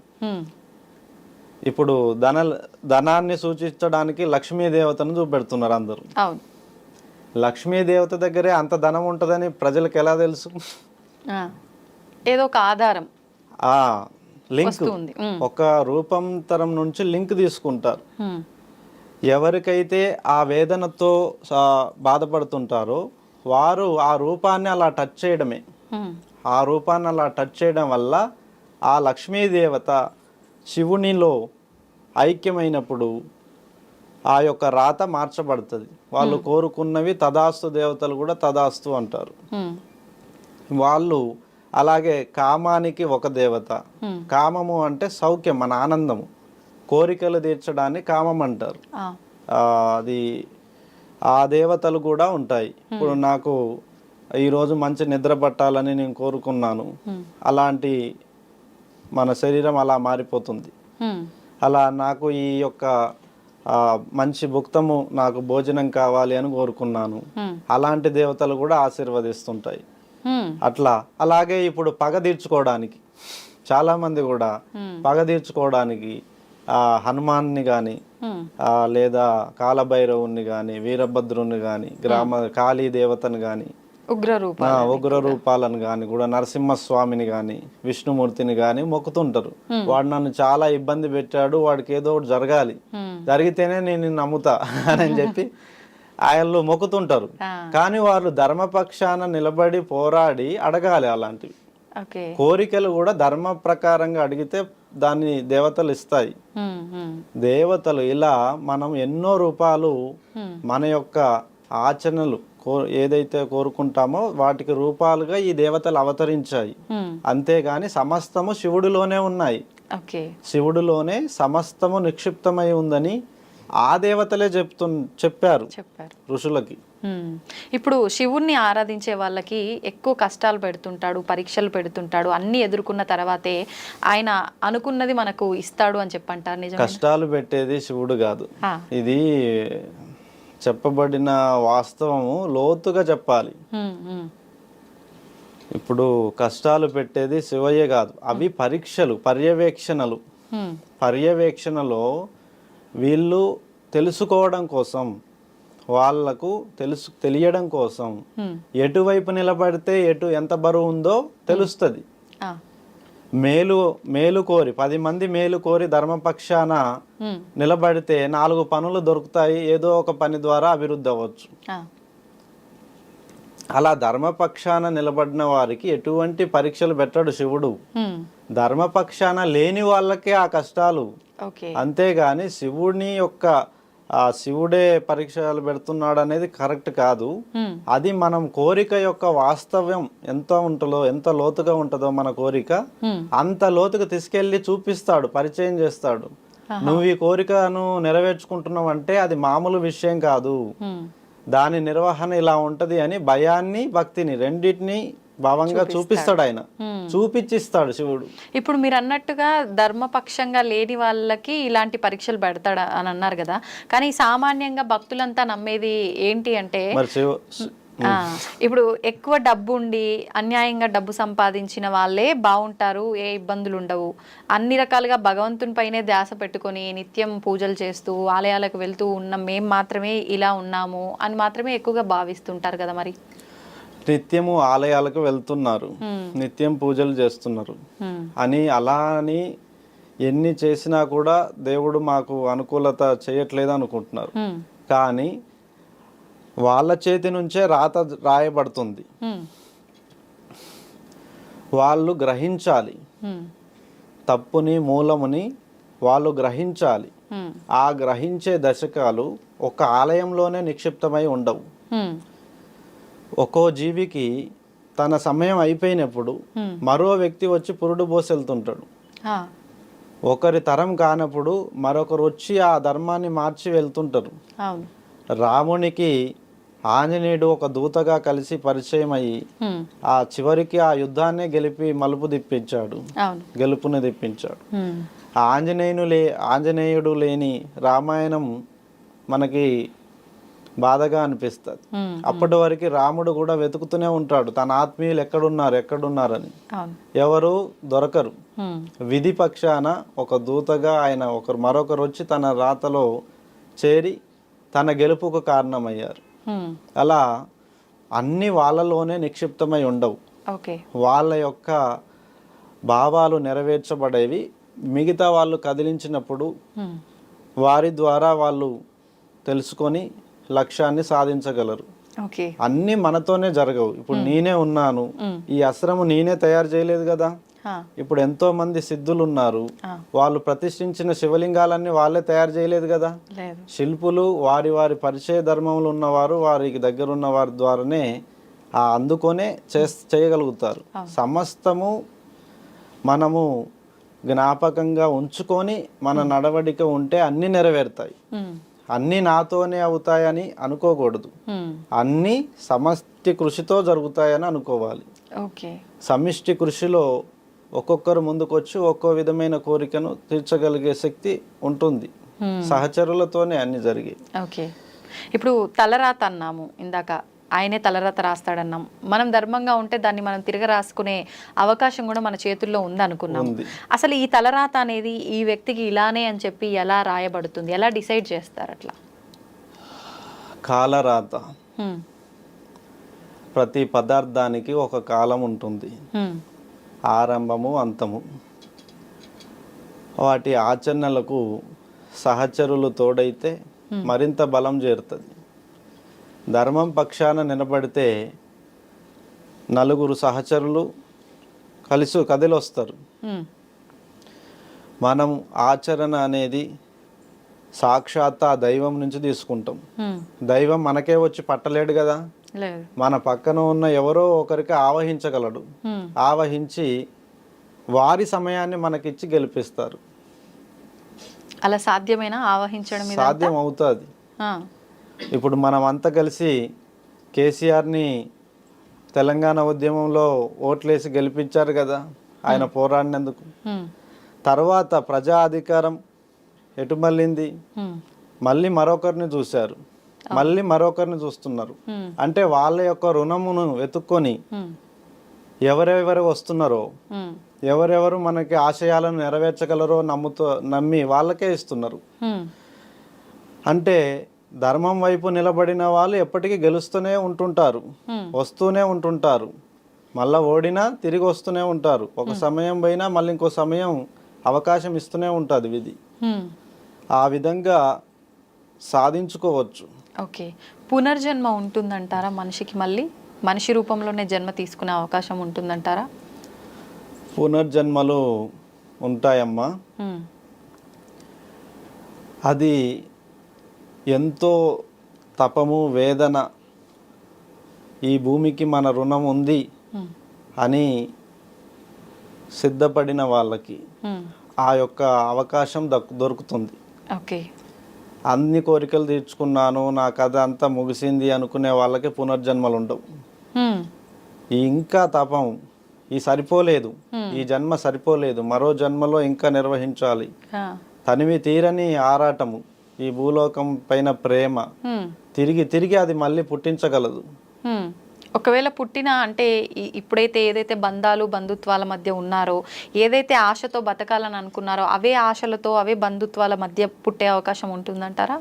ఇప్పుడు ధనాన్ని సూచించడానికి లక్ష్మీదేవతను చూపెడుతున్నారు అందరూ. లక్ష్మీదేవత దగ్గరే అంత ధనం ఉంటుందని ప్రజలకు ఎలా తెలుసు? ఏదో ఒక ఆధారం, లింక్, ఒక రూపాంతరం నుంచి లింక్ తీసుకుంటారు. ఎవరికైతే ఆ వేదనతో బాధపడుతుంటారో వారు ఆ రూపాన్ని అలా టచ్ చేయడమే, ఆ రూపాన్ని అలా టచ్ చేయడం వల్ల ఆ లక్ష్మీదేవత శివునిలో ఐక్యమైనప్పుడు ఆ యొక్క రాత మార్చబడుతుంది. వాళ్ళు కోరుకున్నవి తదాస్తు, దేవతలు కూడా తదాస్తు అంటారు. వాళ్ళు అలాగే కామానికి ఒక దేవత, కామము అంటే సౌఖ్యం, మన ఆనందము, కోరికలు తీర్చడాన్ని కామం అంటారు. అది ఆ దేవతలు కూడా ఉంటాయి. ఇప్పుడు నాకు ఈరోజు మంచి నిద్ర పట్టాలని నేను కోరుకున్నాను, అలాంటి మన శరీరం అలా మారిపోతుంది. అలా నాకు ఈ యొక్క మంచి భుక్తము, నాకు భోజనం కావాలి అని కోరుకున్నాను, అలాంటి దేవతలు కూడా ఆశీర్వదిస్తుంటాయి. అట్లా అలాగే ఇప్పుడు పగ తీర్చుకోవడానికి చాలా మంది కూడా పగ తీర్చుకోవడానికి హనుమాన్ని కానీ లేదా కాలభైరవుని కానీ వీరభద్రుని కానీ కాళీ దేవతను కానీ ఉగ్ర రూపాలను కానీ కూడా నరసింహస్వామిని కానీ విష్ణుమూర్తిని కానీ మొక్కుతుంటారు. వాడు నన్ను చాలా ఇబ్బంది పెట్టాడు, వాడికి ఏదో ఒకటి జరగాలి, జరిగితేనే నేను నమ్ముతా అని చెప్పి ఆయనలో మొక్కుతుంటారు. కానీ వాళ్ళు ధర్మపక్షాన నిలబడి పోరాడి అడగాలి. అలాంటివి కోరికలు కూడా ధర్మ ప్రకారంగా అడిగితే దాన్ని దేవతలు ఇస్తాయి. దేవతలు ఇలా మనం ఎన్నో రూపాలు మన యొక్క ఆచరణలు ఏదైతే కోరుకుంటామో వాటికి రూపాలుగా ఈ దేవతలు అవతరించాయి. అంతేగాని సమస్తము శివుడిలోనే ఉన్నాయి, శివుడిలోనే సమస్తము నిక్షిప్తమై ఉందని ఆ దేవతలే చెప్పారు ఋషులకి. ఇప్పుడు శివుణ్ణి ఆరాధించే వాళ్ళకి ఎక్కువ కష్టాలు పెడుతుంటాడు, పరీక్షలు పెడుతుంటాడు, అన్ని ఎదుర్కొన్న తర్వాతే ఆయన అనుకున్నది మనకు ఇస్తాడు అని చెప్పంటారు. నిజం, కష్టాలు పెట్టేది శివుడు కాదు. ఇది చెప్పబడిన వాస్తవము లోతుగా చెప్పాలి. ఇప్పుడు కష్టాలు పెట్టేది శివయ్య కాదు, అవి పరీక్షలు, పర్యవేక్షణలు. పర్యవేక్షణలో వీళ్ళు తెలుసుకోవడం కోసం, వాళ్లకు తెలియడం కోసం ఎటువైపు నిలబడితే ఎంత బరువు ఉందో తెలుస్తుంది. మేలు కోరి 10 మంది మేలు కోరి ధర్మపక్షాన నిలబడితే 4 పనులు దొరుకుతాయి, ఏదో ఒక పని ద్వారా అభివృద్ధి అవ్వచ్చు. అలా ధర్మపక్షాన నిలబడిన వారికి ఎటువంటి పరీక్షలు పెట్టడు శివుడు. ధర్మపక్షాన లేని వాళ్ళకే ఆ కష్టాలు. అంతేగాని శివుని యొక్క ఆ శివుడే పరీక్షలు పెడుతున్నాడు అనేది కరెక్ట్ కాదు. అది మనం కోరిక యొక్క వాస్తవం ఎంత లోతుగా ఉంటుందో మన కోరిక అంత లోతుగా తీసుకెళ్లి చూపిస్తాడు, పరిచయం చేస్తాడు. నువ్వు ఈ కోరికను నెరవేర్చుకుంటున్నావు అంటే అది మామూలు విషయం కాదు, దాని నిర్వహణ ఇలా ఉంటది అని భయాన్ని భక్తిని రెండింటిని భావంగా చూపిస్తాడు ఆయన, చూపించిస్తాడు శివుడు. ఇప్పుడు మీరు అన్నట్టుగా ధర్మపక్షంగా లేని వాళ్ళకి ఇలాంటి పరీక్షలు పెడతాడు అని అన్నారు కదా, కానీ సామాన్యంగా భక్తులంతా నమ్మేది ఏంటి అంటే ఇప్పుడు ఎక్కువ డబ్బు ఉండి అన్యాయంగా డబ్బు సంపాదించిన వాళ్ళే బాగుంటారు, ఏ ఇబ్బందులు ఉండవు, అన్ని రకాలుగా భగవంతుని పైనే ధ్యాస పెట్టుకొని నిత్యం పూజలు చేస్తూ ఆలయాలకు వెళ్తూ ఉన్న మేం మాత్రమే ఇలా ఉన్నాము అని మాత్రమే ఎక్కువగా భావిస్తుంటారు కదా. మరి నిత్యము ఆలయాలకు వెళ్తున్నారు, నిత్యం పూజలు చేస్తున్నారు అని అలా అని ఎన్ని చేసినా కూడా దేవుడు మాకు అనుకూలత చేయట్లేదు అనుకుంటున్నారు. కానీ వాళ్ళ చేతి నుంచే రాత రాయబడుతుంది, వాళ్ళు గ్రహించాలి, తప్పుని మూలముని వాళ్ళు గ్రహించాలి. ఆ గ్రహించే దశకాలు ఒక ఆలయంలోనే నిక్షిప్తమై ఉండవు. ఒక్కో జీవికి తన సమయం అయిపోయినప్పుడు మరో వ్యక్తి వచ్చి పురుడు పోసి వెళ్తుంటాడు. ఒకరి తరం కానప్పుడు మరొకరు వచ్చి ఆ ధర్మాన్ని మార్చి వెళ్తుంటారు. రామునికి ఆంజనేయుడు ఒక దూతగా కలిసి పరిచయం అయ్యి ఆ చివరికి ఆ యుద్ధాన్నే మలుపు తిప్పించాడు, గెలుపుని తిప్పించాడు. ఆంజనేయుడు లేని రామాయణం మనకి బాధగా అనిపిస్తుంది. అప్పటి వరకు రాముడు కూడా వెతుకుతూనే ఉంటాడు తన ఆత్మీయులు ఎక్కడున్నారని. ఎవరు దొరకరు. విధి పక్షాన ఒక దూతగా ఆయన మరొకరు వచ్చి తన రాతలో చేరి తన గెలుపుకు కారణమయ్యారు. అలా అన్ని వాళ్ళలోనే నిక్షిప్తమై ఉండవు. వాళ్ళ యొక్క భావాలు నెరవేర్చబడేవి మిగతా వాళ్ళు కదిలించినప్పుడు వారి ద్వారా వాళ్ళు తెలుసుకొని లక్ష్యాన్ని సాధించగలరు. అన్ని మనతోనే జరగవు. ఇప్పుడు నేనే ఉన్నాను, ఈ అస్త్రము నేనే తయారు చేయలేదు కదా. ఇప్పుడు ఎంతో మంది సిద్ధులు ఉన్నారు, వాళ్ళు ప్రతిష్ఠించిన శివలింగాలన్నీ వాళ్ళే తయారు చేయలేదు కదా. శిల్పులు వారి వారి పరిచయ ధర్మంలో ఉన్నవారు వారికి దగ్గర ఉన్న వారి ద్వారానే అందుకొనే చేయగలుగుతారు. సమస్తము మనము జ్ఞాపకంగా ఉంచుకొని మన నడవడిక ఉంటే అన్ని నెరవేరుతాయి. అన్ని నాతోనే అవుతాయని అనుకోకూడదు, అన్ని సమష్టి కృషితో జరుగుతాయని అనుకోవాలి. సమిష్టి కృషిలో ఒక్కొక్కరు ముందుకొచ్చి ఒక్కో విధమైన కోరికను తీర్చగలిగే శక్తి ఉంటుంది. సహచరులతోనే అన్ని జరిగాయి. ఇప్పుడు తలరాత అన్నాము ఇందాక, ఆయనే తలరాత రాస్తాడన్నాం. మనం ధర్మంగా ఉంటే దాన్ని మనం తిరగ రాసుకునే అవకాశం కూడా మన చేతుల్లో ఉంది అనుకున్నాం. అసలు ఈ తలరాత అనేది ఈ వ్యక్తికి ఇలానే అని చెప్పి ఎలా రాయబడుతుంది, ఎలా డిసైడ్ చేస్తారు? అట్లా కాలరాత, ప్రతి పదార్థానికి ఒక కాలం ఉంటుంది, ఆరంభము అంతము. వాటి ఆచరణలకు సహచరులు తోడైతే మరింత బలం చేరుతుంది. ధర్మం పక్షాన నిలబడితే నలుగురు సహచరులు కదిలొస్తారు. మనం ఆచరణ అనేది సాక్షాత్ ఆ దైవం నుంచి తీసుకుంటాం. దైవం మనకే వచ్చి పట్టలేడు కదా, మన పక్కన ఉన్న ఎవరో ఒకరికి ఆవహించగలడు. ఆవహించి వారి సమయాన్ని మనకిచ్చి గెలిపిస్తారు. అలా సాధ్యమేనా? ఆవహించడం సాధ్యం అవుతుంది. ఇప్పుడు మనం అంతా కలిసి కేసీఆర్ని తెలంగాణ ఉద్యమంలో ఓట్లేసి గెలిపించారు కదా, ఆయన పోరాడినందుకు. తర్వాత ప్రజా అధికారం ఎటు మళ్ళింది, మళ్ళీ మరొకరిని చూశారు, మళ్ళీ మరొకరిని చూస్తున్నారు. అంటే వాళ్ళ యొక్క రుణమును వెతుక్కొని ఎవరెవరు వస్తున్నారో, ఎవరెవరు మనకి ఆశయాలను నెరవేర్చగలరో నమ్మి వాళ్ళకే ఇస్తున్నారు. అంటే ధర్మం వైపు నిలబడిన వాళ్ళు ఎప్పటికీ గెలుస్తూనే ఉంటుంటారు, వస్తూనే ఉంటుంటారు. మళ్ళా ఓడినా తిరిగి వస్తూనే ఉంటారు. ఒక సమయం పోయినా మళ్ళీ ఇంకో సమయం అవకాశం ఇస్తూనే ఉంటుంది విధి. ఆ విధంగా సాధించుకోవచ్చు. ఓకే, పునర్జన్మ ఉంటుందంటారా మనిషికి? మళ్ళీ మనిషి రూపంలోనే జన్మ తీసుకునే అవకాశం ఉంటుందంటారా? పునర్జన్మలు ఉంటాయమ్మా. అది ఎంతో తపము వేదన ఈ భూమికి మన రుణం ఉంది అని సిద్ధపడిన వాళ్ళకి ఆ యొక్క అవకాశం దొరుకుతుంది. ఓకే. అన్ని కోరికలు తీర్చుకున్నాను, నా కథ అంతా ముగిసింది అనుకునే వాళ్ళకి పునర్జన్మలు ఉండవు. ఇంకా తపం ఈ సరిపోలేదు, ఈ జన్మ సరిపోలేదు, మరో జన్మలో ఇంకా నిర్వహించాలి, తనివి తీరని ఆరాటము, ఈ భూలోకం పైన ప్రేమ తిరిగి తిరిగి అది మళ్ళీ పుట్టించగలదు. ఒకవేళ పుట్టిన అంటే ఇప్పుడైతే ఏదైతే బంధాలు బంధుత్వాల మధ్య ఉన్నారో, ఏదైతే ఆశతో బతకాలని అనుకున్నారో అవే ఆశలతో అవే బంధుత్వాల మధ్య పుట్టే అవకాశం ఉంటుందంటారా?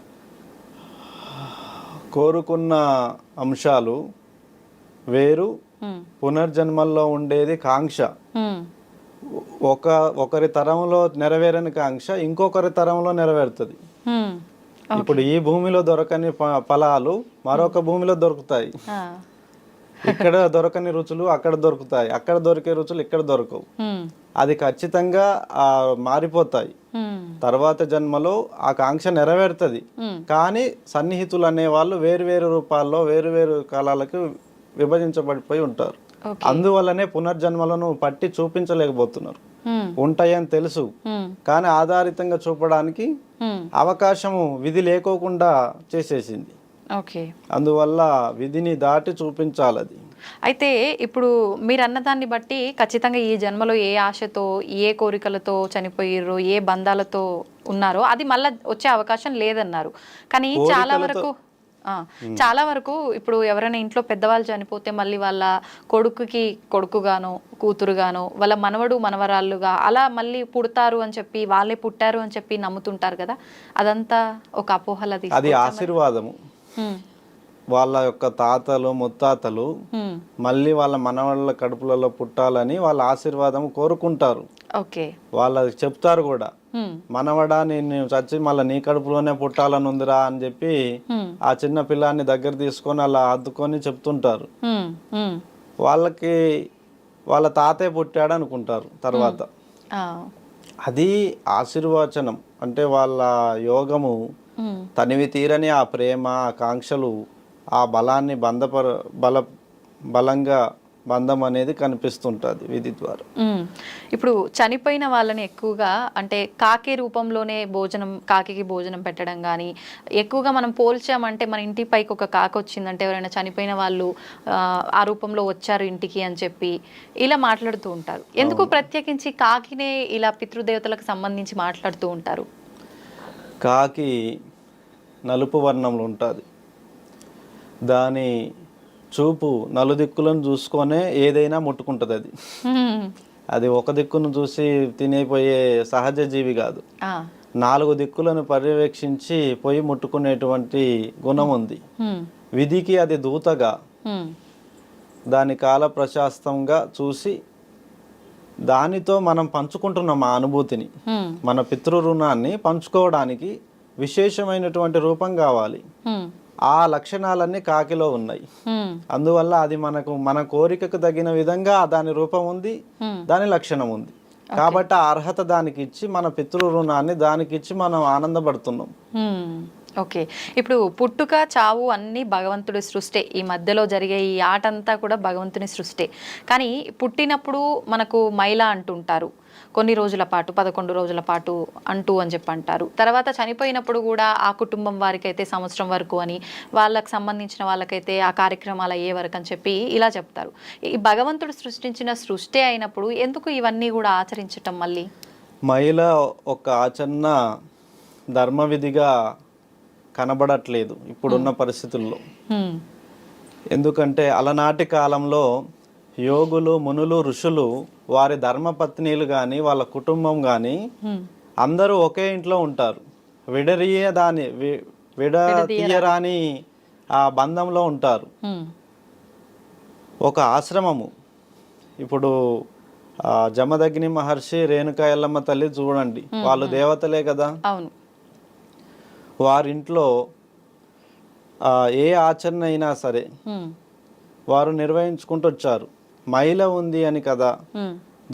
కోరుకున్న అంశాలు వేరు, పునర్జన్మల్లో ఉండేది కాంక్ష. ఒకరి తరంలో నెరవేరని కాంక్ష ఇంకొకరి తరంలో నెరవేరుతుంది. ఇప్పుడు ఈ భూమిలో దొరకని ఫలాలు మరొక భూమిలో దొరుకుతాయి. ఇక్కడ దొరకని రుచులు అక్కడ దొరుకుతాయి, అక్కడ దొరికే రుచులు ఇక్కడ దొరకవు. అది ఖచ్చితంగా మారిపోతాయి. తర్వాత జన్మలో ఆ కాంక్ష నెరవేరుతుంది. కానీ సన్నిహితులు అనే వాళ్ళు వేరు వేరు రూపాల్లో వేరు వేరు కాలాలకు విభజించబడిపోయి ఉంటారు. అందువల్లనే పునర్జన్మలను పట్టి చూపించలేకపోతున్నారు. ఉంటాయని తెలుసు కానీ ఆధారితంగా చూపడానికి అవకాశము విధి లేకోకుండా చేసేసింది. అందువల్ల విధిని దాటి చూపించాలి. అది అయితే ఇప్పుడు మీరు అన్నదాన్ని బట్టి ఖచ్చితంగా ఈ జన్మలో ఏ ఆశతో ఏ కోరికలతో చనిపోయారో ఏ బంధాలతో ఉన్నారో అది మళ్ళీ వచ్చే అవకాశం లేదన్నారు. కానీ చాలా వరకు ఇప్పుడు ఎవరైనా ఇంట్లో పెద్దవాళ్ళు చనిపోతే మళ్ళీ వాళ్ళ కొడుకుకి కొడుకుగానో కూతురుగానో వాళ్ళ మనవడు మనవరాళ్ళుగా అలా మళ్ళీ పుడతారు అని చెప్పి వాళ్ళే పుట్టారు అని చెప్పి నమ్ముతుంటారు కదా, అదంతా ఒక అపోహలది. అది ఆశీర్వాదము. వాళ్ళ యొక్క తాతలు ముత్తాతలు మళ్ళీ వాళ్ళ మనవాళ్ళ కడుపులలో పుట్టాలని వాళ్ళ ఆశీర్వాదం కోరుకుంటారు. వాళ్ళకి చెప్తారు కూడా, మనవడా నేను చచ్చి మళ్ళీ నీ కడుపులోనే పుట్టాలని ఉందిరా అని చెప్పి ఆ చిన్న పిల్లాన్ని దగ్గర తీసుకొని అలా అద్దుకొని చెప్తుంటారు. వాళ్ళకి వాళ్ళ తాతే పుట్టాడు అనుకుంటారు తర్వాత. అది ఆశీర్వచనం. అంటే వాళ్ళ యోగము తనివి తీరని ఆ ప్రేమ ఆ కాంక్షలు ఆ బలాన్ని బలంగా బంధం అనేది కనిపిస్తుంటుంది విధి ద్వారా. ఇప్పుడు చనిపోయిన వాళ్ళని ఎక్కువగా అంటే కాకి రూపంలోనే కాకి భోజనం పెట్టడం కానీ ఎక్కువగా మనం పోల్చామంటే మన ఇంటి పైకి ఒక కాకి వచ్చిందంటే ఎవరైనా చనిపోయిన వాళ్ళు ఆ రూపంలో వచ్చారు ఇంటికి అని చెప్పి ఇలా మాట్లాడుతూ ఉంటారు. ఎందుకు ప్రత్యేకించి కాకినే ఇలా పితృదేవతలకు సంబంధించి మాట్లాడుతూ ఉంటారు? కాకి నలుపు వర్ణంలో ఉంటుంది. దాని చూపు నలుదిక్కులను చూసుకొనే ఏదైనా ముట్టుకుంటుంది. అది ఒక దిక్కును చూసి తినేపోయే సహజ జీవి కాదు. 4 దిక్కులను పర్యవేక్షించి పోయి ముట్టుకునేటువంటి గుణం ఉంది. విధికి అది దూతగా దాని కాల ప్రశాస్తంగా చూసి దానితో మనం పంచుకుంటున్నాం ఆ అనుభూతిని. మన పితృ రుణాన్ని పంచుకోవడానికి విశేషమైనటువంటి రూపం కావాలి. ఆ లక్షణాలన్నీ కాకిలో ఉన్నాయి. అందువల్ల అది మన కోరికకు తగిన విధంగా దాని రూపం ఉంది, దాని లక్షణం ఉంది. కాబట్టి ఆ అర్హత దానికి ఇచ్చి మన పితృ రుణాన్ని దానికి ఇచ్చి మనం ఆనందపడుతున్నాం. ఓకే. ఇప్పుడు పుట్టుక చావు అన్నీ భగవంతుడి సృష్టి. ఈ మధ్యలో జరిగే ఈ ఆట అంతా కూడా భగవంతుని సృష్టి. కానీ పుట్టినప్పుడు మనకు మైల అంటుంటారు, కొన్ని రోజుల పాటు 11 రోజుల పాటు అని చెప్పి అంటారు. తర్వాత చనిపోయినప్పుడు కూడా ఆ కుటుంబం వారికైతే సంవత్సరం వరకు అని, వాళ్ళకి సంబంధించిన వాళ్ళకైతే ఆ కార్యక్రమాలు అయ్యే వరకు అని చెప్పి ఇలా చెప్తారు. ఈ భగవంతుడు సృష్టించిన సృష్టి అయినప్పుడు ఎందుకు ఇవన్నీ కూడా ఆచరించటం? మళ్ళీ మైల ఒక ఆచరణ ధర్మ విధిగా కనబడట్లేదు ఇప్పుడున్న పరిస్థితుల్లో. ఎందుకంటే అలనాటి కాలంలో యోగులు మునులు ఋషులు వారి ధర్మపత్నీలు కానీ వాళ్ళ కుటుంబం కానీ అందరూ ఒకే ఇంట్లో ఉంటారు. విడతీయరాని ఆ బంధంలో ఉంటారు. ఒక ఆశ్రమము. ఇప్పుడు జమదగ్ని మహర్షి రేణుకా ఎల్లమ్మ తల్లి చూడండి, వాళ్ళు దేవతలే కదా. వారింట్లో ఏ ఆచరణ అయినా సరే వారు నిర్వహించుకుంటూ వచ్చారు. మైల ఉంది అని కదా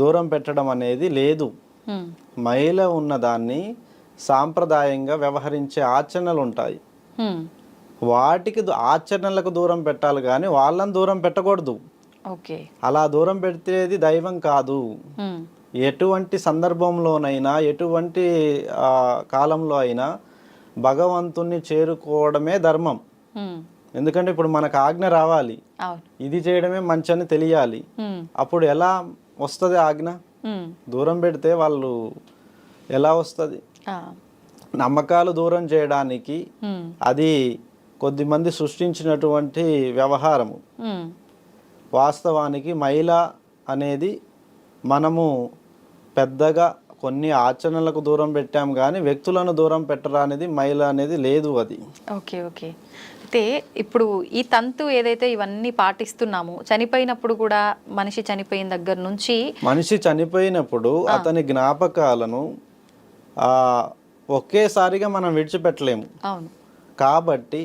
దూరం పెట్టడం అనేది లేదు. మైల ఉన్నదాన్ని సాంప్రదాయంగా వ్యవహరించే ఆచరణలు ఉంటాయి. వాటికి ఆచరణలకు దూరం పెట్టాలి కానీ వాళ్ళని దూరం పెట్టకూడదు. ఓకే. అలా దూరం పెడితేది దైవం కాదు. ఎటువంటి సందర్భంలోనైనా ఎటువంటి కాలంలో అయినా భగవంతుణ్ణి చేరుకోవడమే ధర్మం. ఎందుకంటే ఇప్పుడు మనకు ఆజ్ఞ రావాలి, ఇది చేయడమే మంచి అని తెలియాలి. అప్పుడు ఎలా వస్తుంది ఆజ్ఞ? దూరం పెడితే వాళ్ళు ఎలా వస్తుంది? నమ్మకాలు దూరం చేయడానికి అది కొద్దిమంది సృష్టించినటువంటి వ్యవహారము. వాస్తవానికి మహిళ అనేది మనము పెద్దగా కొన్ని ఆచరణలకు దూరం పెట్టాం కానీ వ్యక్తులను దూరం పెట్టరా అనేది మహిళ అనేది లేదు. అది ఓకే. ఓకే. అయితే ఇప్పుడు ఈ తంతు ఏదైతే ఇవన్నీ పాటిస్తున్నామో, చనిపోయినప్పుడు కూడా మనిషి చనిపోయిన దగ్గర నుంచి మనిషి చనిపోయినప్పుడు అతని జ్ఞాపకాలను ఒకేసారిగా మనం విడిచిపెట్టలేము. అవును. కాబట్టి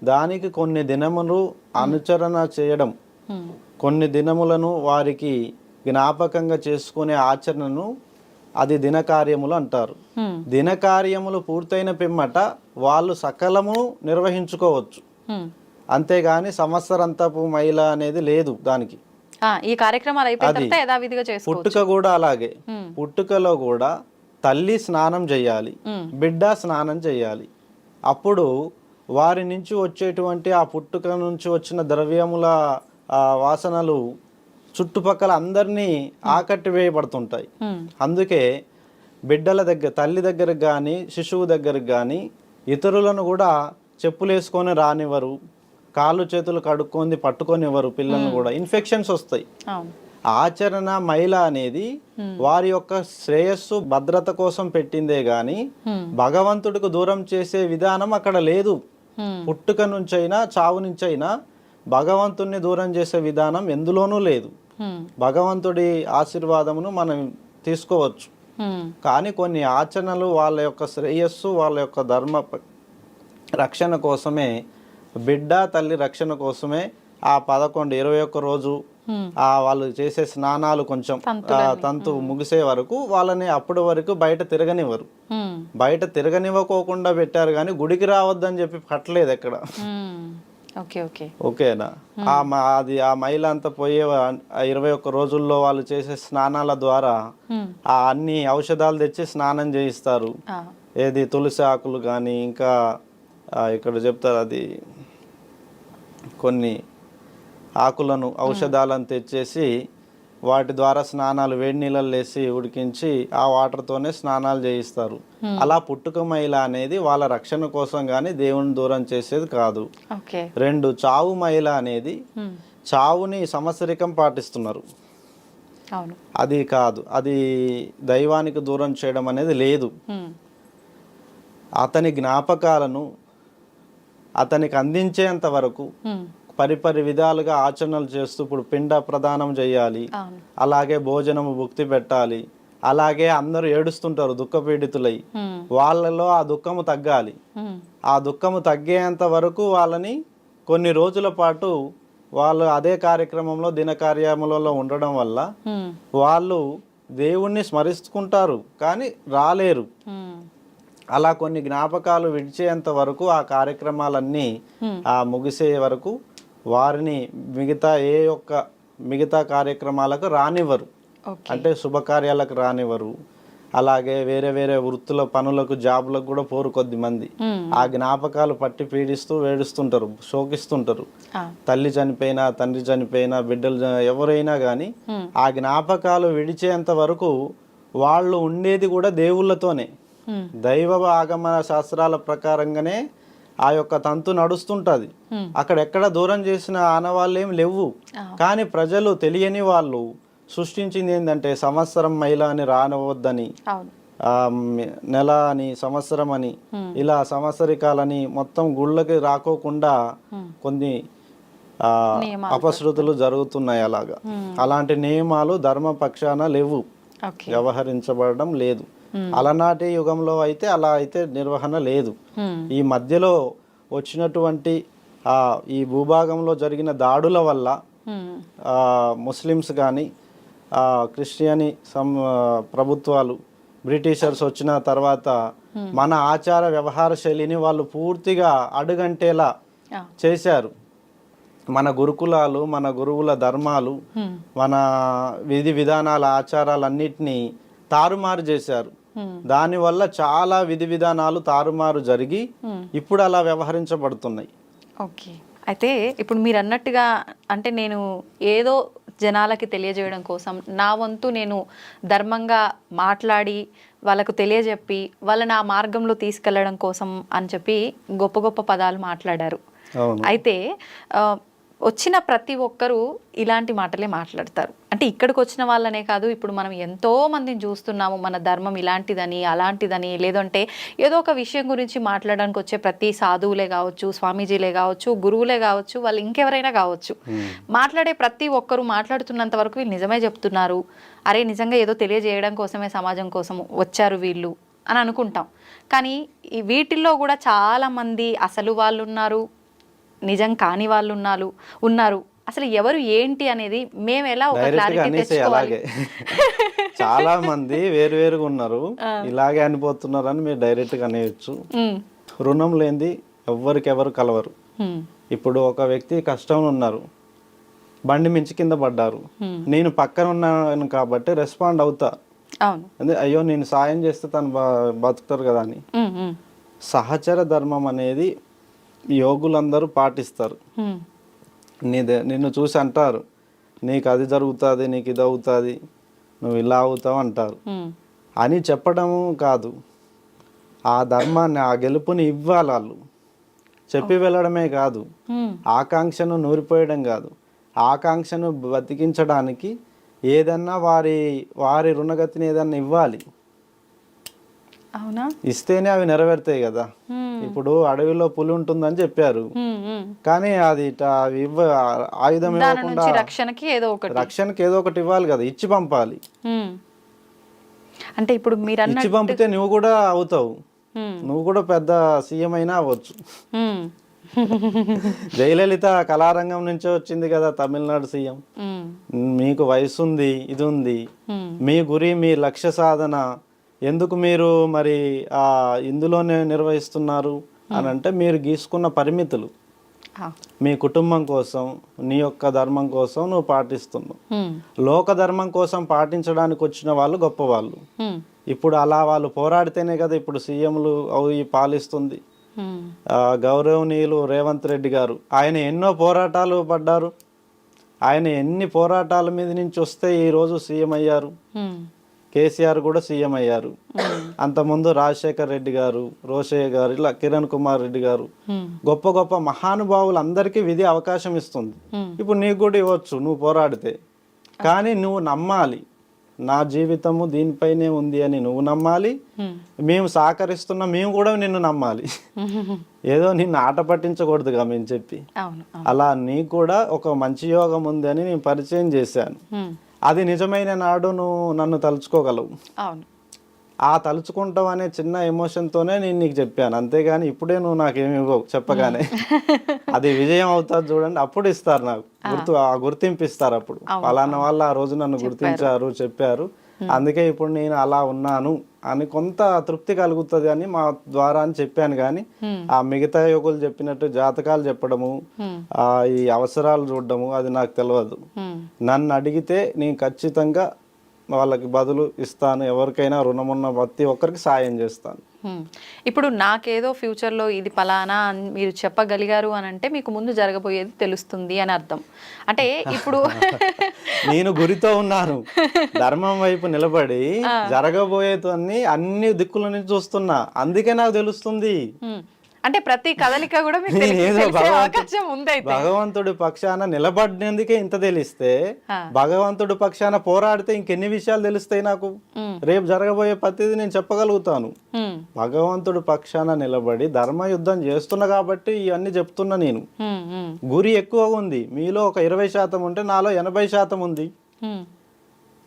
దానికి కొన్ని దినములు అనుచరణ చేయడం, కొన్ని దినములను వారికి జ్ఞాపకంగా చేసుకునే ఆచరణను అది దినకార్యములు అంటారు. దినకార్యములు పూర్తయిన పిమ్మట వాళ్ళు సకలము నిర్వహించుకోవచ్చు. అంతేగాని సంవత్సరంతపు మహిళ అనేది లేదు దానికి. ఈ కార్యక్రమాలు అయిపోయిన తర్వాత యథావిధిగా చేసుకోవచ్చు. పుట్టుక కూడా అలాగే. పుట్టుకలో కూడా తల్లి స్నానం చేయాలి, బిడ్డ స్నానం చేయాలి. అప్పుడు వారి నుంచి వచ్చేటువంటి ఆ పుట్టుక నుంచి వచ్చిన ద్రవ్యముల వాసనలు చుట్టుపక్కల అందరినీ ఆకట్టి వేయబడుతుంటాయి. అందుకే బిడ్డల దగ్గర, తల్లి దగ్గరకు కానీ శిశువు దగ్గరకు కానీ ఇతరులను కూడా చెప్పులు వేసుకొని రానివ్వరు, కాళ్ళు చేతులు కడుక్కొని పట్టుకొనివ్వరు. పిల్లలను కూడా ఇన్ఫెక్షన్స్ వస్తాయి. ఆచరణ మహిళ అనేది వారి యొక్క శ్రేయస్సు భద్రత కోసం పెట్టిందే గాని భగవంతుడికి దూరం చేసే విధానం అక్కడ లేదు. పుట్టుక నుంచైనా చావు నుంచైనా భగవంతుడిని దూరం చేసే విధానం ఎందులోనూ లేదు. భగవంతుడి ఆశీర్వాదమును మనం తీసుకోవచ్చు, కానీ కొన్ని ఆచరణలు వాళ్ళ యొక్క శ్రేయస్సు, వాళ్ళ యొక్క ధర్మ రక్షణ కోసమే, బిడ్డ తల్లి రక్షణ కోసమే ఆ 11, 21 రోజు వాళ్ళు చేసే స్నానాలు కొంచెం తంతు ముగిసే వరకు వాళ్ళని అప్పటి వరకు బయట తిరగనివ్వరు. బయట తిరగనివ్వకోకుండా పెట్టారు కానీ గుడికి రావద్దని చెప్పి కట్టలేదు ఎక్కడ. ఓకేనా? అది ఆ మహిళ అంతా పోయే 21 రోజుల్లో వాళ్ళు చేసే స్నానాల ద్వారా ఆ అన్ని ఔషధాలు తెచ్చి స్నానం చేయిస్తారు. ఏది తులసి ఆకులు కానీ ఇంకా ఇక్కడ చెప్తారు అది కొన్ని ఆకులను ఔషధాలను తెచ్చేసి వాటి ద్వారా స్నానాలు వేడి నీళ్ళల్లో వేసి ఉడికించి ఆ వాటర్తోనే స్నానాలు చేయిస్తారు. అలా పుట్టుక మహిళ అనేది వాళ్ళ రక్షణ కోసం కానీ దేవుని దూరం చేసేది కాదు. 2 చావు మహిళ అనేది చావుని సంవత్సరికం పాటిస్తున్నారు. అది కాదు, అది దైవానికి దూరం చేయడం అనేది లేదు. అతని జ్ఞాపకాలను అతనికి అందించేంత వరకు పరిపరి విధాలుగా ఆచరణలు చేస్తూ ఇప్పుడు పిండ ప్రదానం చేయాలి, అలాగే భోజనము భుక్తి పెట్టాలి, అలాగే అందరూ ఏడుస్తుంటారు దుఃఖపీడితులై, వాళ్ళలో ఆ దుఃఖము తగ్గాలి. ఆ దుఃఖము తగ్గేంత వరకు వాళ్ళని కొన్ని రోజుల పాటు వాళ్ళు అదే కార్యక్రమంలో దినకార్యములలో ఉండడం వల్ల వాళ్ళు దేవుణ్ణి స్మరిస్తుంటారు కానీ రాలేరు. అలా కొన్ని జ్ఞాపకాలు విడిచేంత వరకు ఆ కార్యక్రమాలన్నీ ముగిసే వరకు వారిని మిగతా కార్యక్రమాలకు రానివ్వరు. అంటే శుభకార్యాలకు రానివ్వరు. అలాగే వేరే వేరే వృత్తుల పనులకు జాబులకు కూడా పోరు. కొద్దిమంది ఆ జ్ఞాపకాలు పట్టి పీడిస్తూ వేడుస్తుంటారు, శోకిస్తుంటారు. తల్లి చనిపోయినా, తండ్రి చనిపోయినా, బిడ్డలు ఎవరైనా కానీ ఆ జ్ఞాపకాలు విడిచేంత వరకు వాళ్ళు ఉండేది కూడా దేవుళ్ళతోనే. దైవ ఆగమన శాస్త్రాల ప్రకారంగానే ఆ యొక్క తంతు నడుస్తుంటది. అక్కడెక్కడ దూరం చేసిన ఆనవాళ్ళు ఏం లేవు. కానీ ప్రజలు తెలియని వాళ్ళు సృష్టించింది ఏంటంటే సంవత్సరం మహిళ అని రానవద్దని, నెల అని, సంవత్సరం అని, ఇలా సంవత్సరికాలని మొత్తం గుళ్ళకి రాకోకుండా కొన్ని అపశృతులు జరుగుతున్నాయి. అలాంటి నియమాలు ధర్మపక్షాన లేవు, వ్యవహరించబడడం లేదు. అలనాటి యుగంలో అయితే అలా అయితే నిర్వహణ లేదు. ఈ మధ్యలో వచ్చినటువంటి ఈ భూభాగంలో జరిగిన దాడుల వల్ల ముస్లిమ్స్ కానీ క్రిస్టియని ప్రభుత్వాలు బ్రిటిషర్స్ వచ్చిన తర్వాత మన ఆచార వ్యవహార శైలిని వాళ్ళు పూర్తిగా అడుగంటేలా చేశారు. మన గురుకులాలు, మన గురువుల ధర్మాలు, మన విధి విధానాల ఆచారాలన్నిటినీ తారుమారు చేశారు. దానివల్ల చాలా విధి విధానాలు తారుమారు జరిగి ఇప్పుడు అలా వ్యవహరించబడుతున్నాయి. ఓకే, అయితే ఇప్పుడు మీరు అన్నట్టుగా అంటే నేను ఏదో జనాలకి తెలియజేయడం కోసం నా వంతు నేను ధర్మంగా మాట్లాడి వాళ్ళకు తెలియజెప్పి వాళ్ళని ఆ మార్గంలో తీసుకెళ్లడం కోసం అని చెప్పి గొప్ప గొప్ప పదాలు మాట్లాడారు. అయితే వచ్చిన ప్రతి ఒక్కరూ ఇలాంటి మాటలే మాట్లాడతారు. అంటే ఇక్కడికి వచ్చిన వాళ్ళనే కాదు, ఇప్పుడు మనం ఎంతో మందిని చూస్తున్నాము. మన ధర్మం ఇలాంటిదని అలాంటిదని, లేదంటే ఏదో ఒక విషయం గురించి మాట్లాడడానికి వచ్చే ప్రతి సాధువులే కావచ్చు, స్వామీజీలే కావచ్చు, గురువులే కావచ్చు, వాళ్ళు ఇంకెవరైనా కావచ్చు, మాట్లాడే ప్రతి ఒక్కరూ మాట్లాడుతున్నంత వరకు వీళ్ళు నిజమే చెప్తున్నారు, అరే నిజంగా ఏదో తెలియజేయడం కోసమే సమాజం కోసం వచ్చారు వీళ్ళు అని అనుకుంటాం. కానీ ఈ వీటిల్లో కూడా చాలామంది అసలు వాళ్ళు ఉన్నారు, నిజం కాని వాళ్ళు ఉన్నారు. అసలు ఎవరు ఏంటి అనేది మేము ఎలా ఒక క్లారిటీ తెచ్చుకోవాలి? చాలా మంది వేరువేరుగా ఉన్నారు, ఇలాగే అనిపోతున్నారు అని మీరు డైరెక్ట్ గా అనేయచ్చు. రుణం లేనిది ఎవరికెవరు కలవరు. ఇప్పుడు ఒక వ్యక్తి కష్టంలో ఉన్నారు, బండి మించి కింద పడ్డారు, నేను పక్కన ఉన్నాను కాబట్టి రెస్పాండ్ అవుతా. అదే అయ్యో నేను సాయం చేస్తే తను బతుకుతారు కదా అని. సహచర ధర్మం అనేది యోగులందరూ పాటిస్తారు. నిన్ను చూసి అంటారు, నీకు అది జరుగుతుంది, నీకు ఇది అవుతుంది, నువ్వు ఇలా అవుతావు అంటారు అని చెప్పడము కాదు, ఆ ధర్మాన్ని, ఆ గెలుపుని ఇవ్వాలి. వాళ్ళు చెప్పి వెళ్ళడమే కాదు, ఆకాంక్షను నూరిపోయడం కాదు, ఆకాంక్షను బతికించడానికి ఏదన్నా వారి రుణగతిని ఏదన్నా ఇవ్వాలి. అవునా? ఇస్తేనే అవి నెరవేరుతాయి కదా. ఇప్పుడు అడవిలో పులి ఉంటుందని చెప్పారు, కానీ అది ఆయుధం ఇవ్వకుండా రక్షణకి ఏదో ఒకటి ఇవ్వాలి కదా, ఇచ్చి పంపాలి. అంటే ఇప్పుడు మీరు ఇచ్చి పంపితే నువ్వు కూడా అవుతావు, నువ్వు కూడా పెద్ద సీఎం అయినా అవ్వచ్చు. జయలలిత కళారంగం నుంచే వచ్చింది కదా తమిళనాడు సీఎం. మీకు వయసు ఉంది, ఇది ఉంది, మీ గురి, మీ లక్ష్య సాధన ఎందుకు మీరు మరి ఇందులోనే నిర్వహిస్తున్నారు అని అంటే, మీరు గీసుకున్న పరిమితులు మీ కుటుంబం కోసం, నీ యొక్క ధర్మం కోసం నువ్వు పాటిస్తున్నావు. లోక ధర్మం కోసం పాటించడానికి వచ్చిన వాళ్ళు గొప్పవాళ్ళు. ఇప్పుడు అలా వాళ్ళు పోరాడితేనే కదా ఇప్పుడు సీఎంలు అవి పాలిస్తుంది. గౌరవనీయులు రేవంత్ రెడ్డి గారు, ఆయన ఎన్నో పోరాటాలు పడ్డారు. ఆయన ఎన్ని పోరాటాల మీద నుంచి వస్తే ఈరోజు సీఎం అయ్యారు. కేసీఆర్ కూడా సీఎం అయ్యారు. అంతకుముందు రాజశేఖర్ రెడ్డి గారు, రోషయ్య గారు, ఇలా కిరణ్ కుమార్ రెడ్డి గారు, గొప్ప గొప్ప మహానుభావులు అందరికీ విధి అవకాశం ఇస్తుంది. ఇప్పుడు నీకు కూడా ఇవ్వచ్చు నువ్వు పోరాడితే. కానీ నువ్వు నమ్మాలి, నా జీవితము దీనిపైనే ఉంది అని నువ్వు నమ్మాలి. మేము సహకరిస్తున్నా, మేము కూడా నిన్ను నమ్మాలి. ఏదో నిన్ను ఆట పట్టించకూడదుగా మేము చెప్పి. అలా నీకు కూడా ఒక మంచి యోగం ఉంది అని నేను పరిచయం చేశాను. అది నిజమైన నాడు నువ్వు నన్ను తలుచుకోగలవు. ఆ తలుచుకుంటావు అనే చిన్న ఎమోషన్తోనే నేను నీకు చెప్పాను, అంతేగాని ఇప్పుడే నువ్వు నాకేమి ఇవ్వవు చెప్పగానే. అది విజయం అవుతుంది చూడండి, అప్పుడు ఇస్తారు నాకు గుర్తింపు ఇస్తారు. అప్పుడు పలానా వాళ్ళు ఆ రోజు నన్ను గుర్తించారు, చెప్పారు, అందుకే ఇప్పుడు నేను అలా ఉన్నాను అని కొంత తృప్తి కలుగుతుంది అని మా ద్వారా అని చెప్పాను. కానీ ఆ మిగతా యోగులు చెప్పినట్టు జాతకాలు చెప్పడము, ఈ అవసరాలు చూడడము అది నాకు తెలియదు. నన్ను అడిగితే నేను ఖచ్చితంగా వాళ్ళకి బదులు ఇస్తాను. ఎవరికైనా రుణం ఉన్న ప్రతి ఒక్కరికి సాయం చేస్తాను. ఇప్పుడు నాకేదో ఫ్యూచర్లో ఇది పలానా అని మీరు చెప్పగలిగారు అని అంటే మీకు ముందు జరగబోయేది తెలుస్తుంది అని అర్థం. అంటే ఇప్పుడు నేను గురితో ఉన్నాను, ధర్మం వైపు నిలబడి జరగబోయేది అన్ని దిక్కుల నుంచి చూస్తున్నా, అందుకే నాకు తెలుస్తుంది. అంటే ప్రతి కదలిక కూడా భగవంతుడి పక్షాన నిలబడినందుకే ఇంత తెలిస్తే, భగవంతుడి పక్షాన పోరాడితే ఇంకెన్ని విషయాలు తెలుస్తాయి నాకు. రేపు జరగబోయే ప్రతిదీ నేను చెప్పగలుగుతాను. భగవంతుడి పక్షాన నిలబడి ధర్మ యుద్ధం చేస్తున్నా కాబట్టి ఇవన్నీ చెప్తున్నా. నేను గురి ఎక్కువగా ఉంది, మీలో ఒక 20% ఉంటే నాలో 80% ఉంది.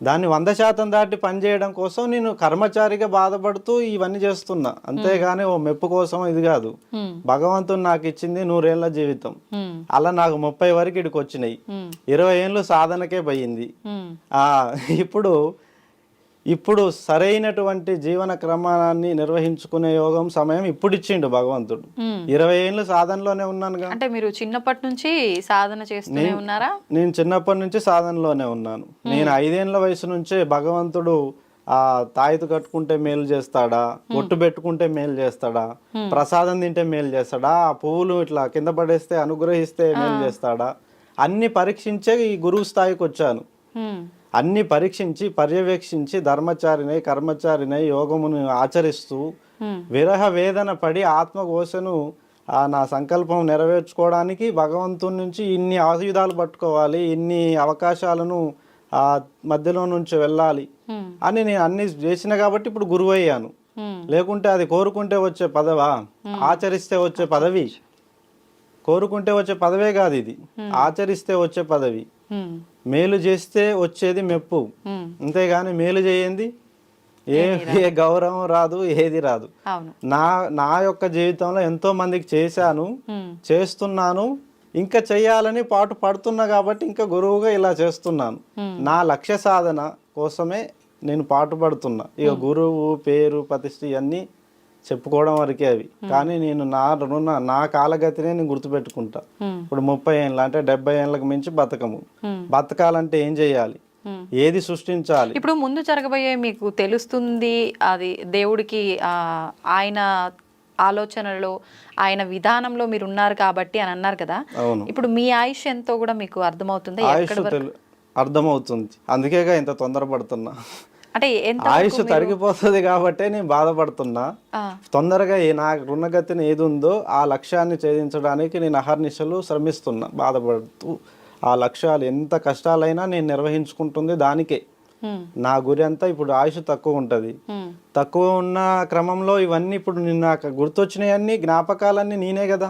దాన్ని 100% దాటి పనిచేయడం కోసం నేను కర్మచారిగా బాధపడుతూ ఇవన్నీ చేస్తున్నా, అంతేగాని ఓ మెప్పు కోసం ఇది కాదు. భగవంతుడు నాకు ఇచ్చింది 100 ఏళ్ల జీవితం, అలా నాకు 30 వరకు ఇక్కడికి వచ్చినాయి, 20 ఏళ్ళు సాధనకే పోయింది. ఇప్పుడు ఇప్పుడు సరైనటువంటి జీవన క్రమాన్ని నిర్వహించుకునే యోగం సమయం ఇప్పుడు ఇచ్చిండు భగవంతుడు. 20 ఏళ్ళు సాధనలోనే ఉన్నానుగా. అంటే మీరు చిన్నప్పటి నుంచి సాధన చేస్తూనే ఉన్నారా? నేను చిన్నప్పటి నుంచి సాధనలోనే ఉన్నాను. నేను 5 ఏళ్ల వయసు నుంచే భగవంతుడు ఆ తాయితు కట్టుకుంటే మేలు చేస్తాడా, ఒట్టు పెట్టుకుంటే మేలు చేస్తాడా, ప్రసాదం తింటే మేలు చేస్తాడా, ఆ పువ్వులు ఇట్లా కింద పడేస్తే అనుగ్రహిస్తే మేలు చేస్తాడా, అన్ని పరీక్షించే ఈ గురువు స్థాయికి వచ్చాను. అన్ని పరీక్షించి పర్యవేక్షించి ధర్మచారినై కర్మచారినై యోగమును ఆచరిస్తూ విరహ వేదన పడి ఆత్మఘోషను నా సంకల్పం నెరవేర్చుకోవడానికి భగవంతుని నుంచి ఇన్ని ఆయుధాలు పట్టుకోవాలి, ఇన్ని అవకాశాలను ఆ మధ్యలో నుంచి వెళ్ళాలి అని నేను అన్ని చేసిన కాబట్టి ఇప్పుడు గురువు అయ్యాను. లేకుంటే అది కోరుకుంటే వచ్చే పదవా, ఆచరిస్తే వచ్చే పదవి. కోరుకుంటే వచ్చే పదవే కాదు ఇది, ఆచరిస్తే వచ్చే పదవి. మేలు చేస్తే వచ్చేది మెప్పు, అంతేగాని మేలు చేయండి ఏ గౌరవం రాదు, ఏది రాదు. నా యొక్క జీవితంలో ఎంతో మందికి చేశాను, చేస్తున్నాను, ఇంకా చెయ్యాలని పాటు పడుతున్నా కాబట్టి ఇంకా గురువుగా ఇలా చేస్తున్నాను. నా లక్ష్య సాధన కోసమే నేను పాటు పడుతున్నా. ఇక గురువు పేరు ప్రతిష్ఠ ఇవన్నీ చెప్పుకోవడం వరకే అవి. కానీ నేను నా కాలగతినే నేను గుర్తుపెట్టుకుంటా. ఇప్పుడు 30 ఏళ్ళ అంటే 70 ఏళ్ళకి మించి బతకము. బతకాలంటే ఏం చేయాలి, ఏది సృష్టించాలి. ఇప్పుడు ముందు జరగబోయే మీకు తెలుస్తుంది, అది దేవుడికి ఆయన ఆలోచనలో ఆయన విధానంలో మీరు ఉన్నారు కాబట్టి అని అన్నారు కదా. ఇప్పుడు మీ ఆయుష్ ఎంతో కూడా మీకు అర్థమవుతుంది? అర్థమవుతుంది, అందుకేగా ఇంత తొందరపడుతున్నా. అంటే ఆయుష్ తరిగిపోతుంది కాబట్టి నేను బాధపడుతున్నా. తొందరగా నాకు రుణగతిని ఏది ఉందో ఆ లక్ష్యాన్ని ఛేదించడానికి నేను అహర్నిశలు శ్రమిస్తున్నా, బాధపడుతూ. ఆ లక్ష్యాలు ఎంత కష్టాలైనా నేను నిర్వహించుకుంటుంది దానికే. నా గురి అంతా ఇప్పుడు ఆయుష్ తక్కువ ఉంటుంది. తక్కువ ఉన్న క్రమంలో ఇవన్నీ ఇప్పుడు నాకు గుర్తొచ్చినాయన్నీ జ్ఞాపకాలన్నీ నేనే కదా.